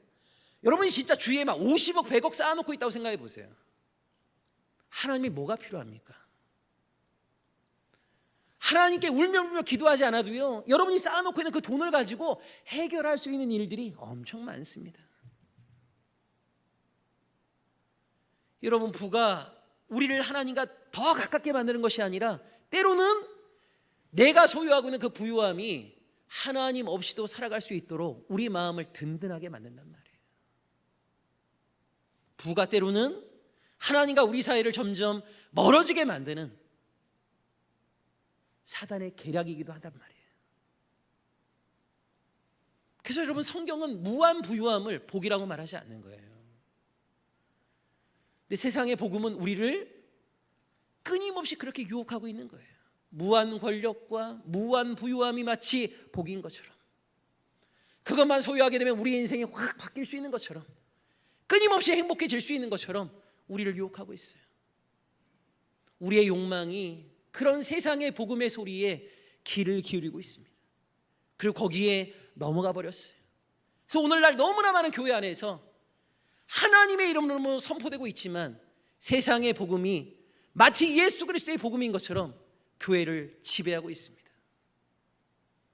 여러분이 진짜 주위에 막 50억 100억 쌓아놓고 있다고 생각해 보세요. 하나님이 뭐가 필요합니까? 하나님께 울며 기도하지 않아도요 여러분이 쌓아놓고 있는 그 돈을 가지고 해결할 수 있는 일들이 엄청 많습니다. 여러분, 부가 우리를 하나님과 더 가깝게 만드는 것이 아니라 때로는 내가 소유하고 있는 그 부유함이 하나님 없이도 살아갈 수 있도록 우리 마음을 든든하게 만든단 말이에요. 부가 때로는 하나님과 우리 사이를 점점 멀어지게 만드는 사단의 계략이기도 하단 말이에요. 그래서 여러분, 성경은 무한 부유함을 복이라고 말하지 않는 거예요. 근데 세상의 복음은 우리를 끊임없이 그렇게 유혹하고 있는 거예요. 무한 권력과 무한 부유함이 마치 복인 것처럼, 그것만 소유하게 되면 우리의 인생이 확 바뀔 수 있는 것처럼, 끊임없이 행복해질 수 있는 것처럼 우리를 유혹하고 있어요. 우리의 욕망이 그런 세상의 복음의 소리에 귀를 기울이고 있습니다. 그리고 거기에 넘어가 버렸어요. 그래서 오늘날 너무나 많은 교회 안에서 하나님의 이름으로 선포되고 있지만 세상의 복음이 마치 예수 그리스도의 복음인 것처럼 교회를 지배하고 있습니다.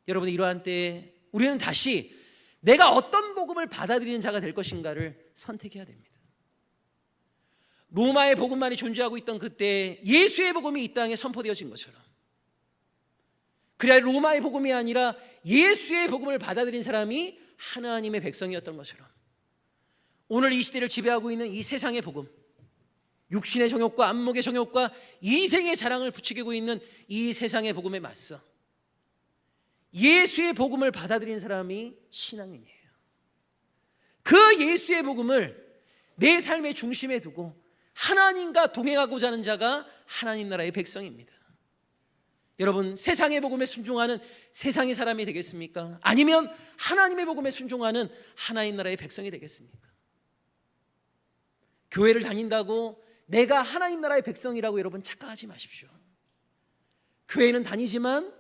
여러분, 이러한 때에 우리는 다시 내가 어떤 복음을 받아들이는 자가 될 것인가를 선택해야 됩니다. 로마의 복음만이 존재하고 있던 그때 예수의 복음이 이 땅에 선포되어진 것처럼, 그래야 로마의 복음이 아니라 예수의 복음을 받아들인 사람이 하나님의 백성이었던 것처럼, 오늘 이 시대를 지배하고 있는 이 세상의 복음, 육신의 정욕과 안목의 정욕과 이생의 자랑을 부추기고 있는 이 세상의 복음에 맞서 예수의 복음을 받아들인 사람이 신앙인이에요. 그 예수의 복음을 내 삶의 중심에 두고 하나님과 동행하고자 하는 자가 하나님 나라의 백성입니다. 여러분, 세상의 복음에 순종하는 세상의 사람이 되겠습니까? 아니면 하나님의 복음에 순종하는 하나님 나라의 백성이 되겠습니까? 교회를 다닌다고 내가 하나님 나라의 백성이라고 여러분 착각하지 마십시오. 교회는 다니지만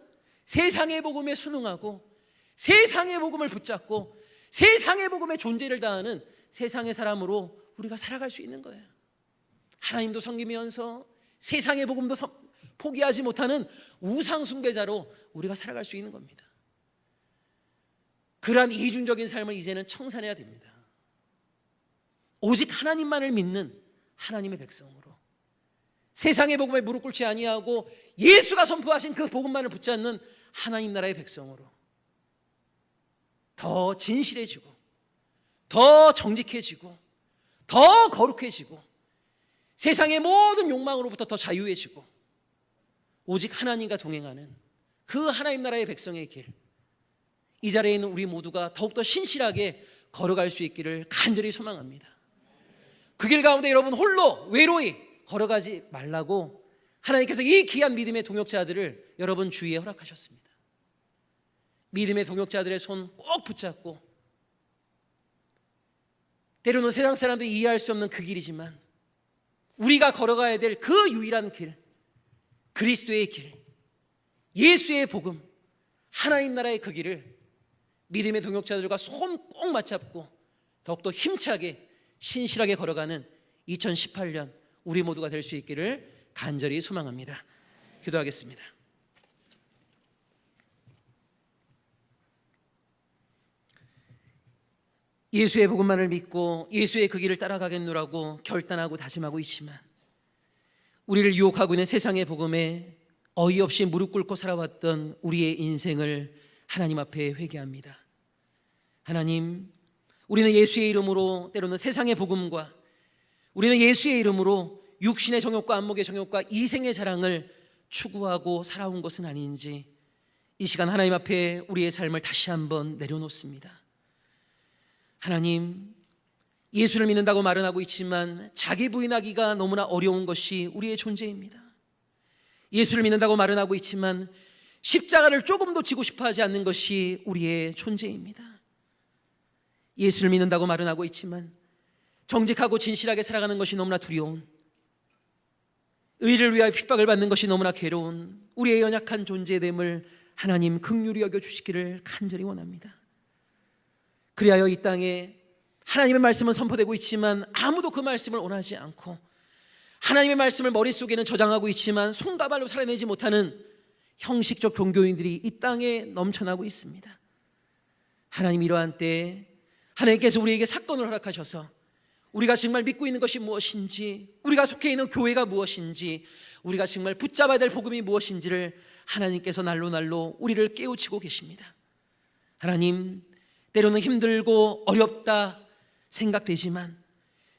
세상의 복음에 순응하고 세상의 복음을 붙잡고 세상의 복음에 존재를 다하는 세상의 사람으로 우리가 살아갈 수 있는 거예요. 하나님도 섬기면서 세상의 복음도 포기하지 못하는 우상 숭배자로 우리가 살아갈 수 있는 겁니다. 그러한 이중적인 삶을 이제는 청산해야 됩니다. 오직 하나님만을 믿는 하나님의 백성으로, 세상의 복음에 무릎 꿇지 아니하고 예수가 선포하신 그 복음만을 붙잡는 하나님 나라의 백성으로 더 진실해지고 더 정직해지고 더 거룩해지고 세상의 모든 욕망으로부터 더 자유해지고 오직 하나님과 동행하는 그 하나님 나라의 백성의 길, 이 자리에 있는 우리 모두가 더욱더 신실하게 걸어갈 수 있기를 간절히 소망합니다. 그 길 가운데 여러분 홀로 외로이 걸어가지 말라고 하나님께서 이 귀한 믿음의 동역자들을 여러분 주위에 허락하셨습니다. 믿음의 동역자들의 손 꼭 붙잡고, 때로는 세상 사람들이 이해할 수 없는 그 길이지만 우리가 걸어가야 될 그 유일한 길, 그리스도의 길, 예수의 복음, 하나님 나라의 그 길을 믿음의 동역자들과 손 꼭 맞잡고 더욱더 힘차게 신실하게 걸어가는 2018년 우리 모두가 될 수 있기를 간절히 소망합니다. 기도하겠습니다. 예수의 복음만을 믿고 예수의 그 길을 따라가겠노라고 결단하고 다짐하고 있지만 우리를 유혹하고 있는 세상의 복음에 어이없이 무릎 꿇고 살아왔던 우리의 인생을 하나님 앞에 회개합니다. 하나님, 우리는 예수의 이름으로 때로는 세상의 복음과 우리는 예수의 이름으로 육신의 정욕과 안목의 정욕과 이생의 자랑을 추구하고 살아온 것은 아닌지 이 시간 하나님 앞에 우리의 삶을 다시 한번 내려놓습니다. 하나님, 예수를 믿는다고 말은 하고 있지만 자기 부인하기가 너무나 어려운 것이 우리의 존재입니다. 예수를 믿는다고 말은 하고 있지만 십자가를 조금도 지고 싶어 하지 않는 것이 우리의 존재입니다. 예수를 믿는다고 말은 하고 있지만 정직하고 진실하게 살아가는 것이 너무나 두려운, 의를 위하여 핍박을 받는 것이 너무나 괴로운 우리의 연약한 존재됨을 하나님 긍휼히 여겨주시기를 간절히 원합니다. 그리하여 이 땅에 하나님의 말씀은 선포되고 있지만 아무도 그 말씀을 원하지 않고 하나님의 말씀을 머릿속에는 저장하고 있지만 손과 발로 살아내지 못하는 형식적 종교인들이 이 땅에 넘쳐나고 있습니다. 하나님, 이러한 때에 하나님께서 우리에게 사건을 허락하셔서 우리가 정말 믿고 있는 것이 무엇인지, 우리가 속해 있는 교회가 무엇인지, 우리가 정말 붙잡아야 될 복음이 무엇인지를 하나님께서 날로 우리를 깨우치고 계십니다. 하나님, 때로는 힘들고 어렵다 생각되지만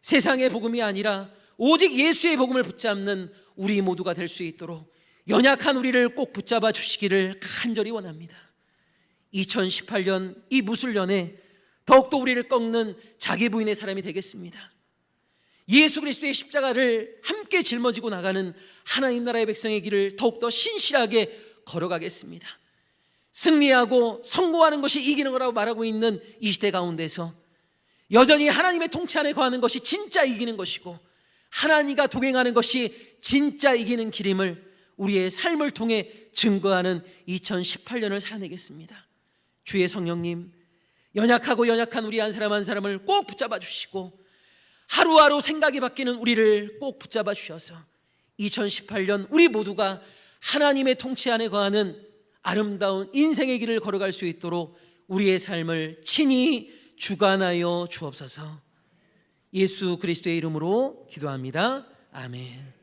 세상의 복음이 아니라 오직 예수의 복음을 붙잡는 우리 모두가 될 수 있도록 연약한 우리를 꼭 붙잡아 주시기를 간절히 원합니다. 2018년 이 무술년에 더욱더 우리를 꺾는 자기 부인의 사람이 되겠습니다. 예수 그리스도의 십자가를 함께 짊어지고 나가는 하나님 나라의 백성의 길을 더욱더 신실하게 걸어가겠습니다. 승리하고 성공하는 것이 이기는 거라고 말하고 있는 이 시대 가운데서 여전히 하나님의 통치 안에 거하는 것이 진짜 이기는 것이고, 하나님과 동행하는 것이 진짜 이기는 길임을 우리의 삶을 통해 증거하는 2018년을 살아내겠습니다. 주의 성령님, 연약한 우리 한 사람 한 사람을 꼭 붙잡아 주시고 하루하루 생각이 바뀌는 우리를 꼭 붙잡아 주셔서 2018년 우리 모두가 하나님의 통치 안에 거하는 아름다운 인생의 길을 걸어갈 수 있도록 우리의 삶을 친히 주관하여 주옵소서. 예수 그리스도의 이름으로 기도합니다. 아멘.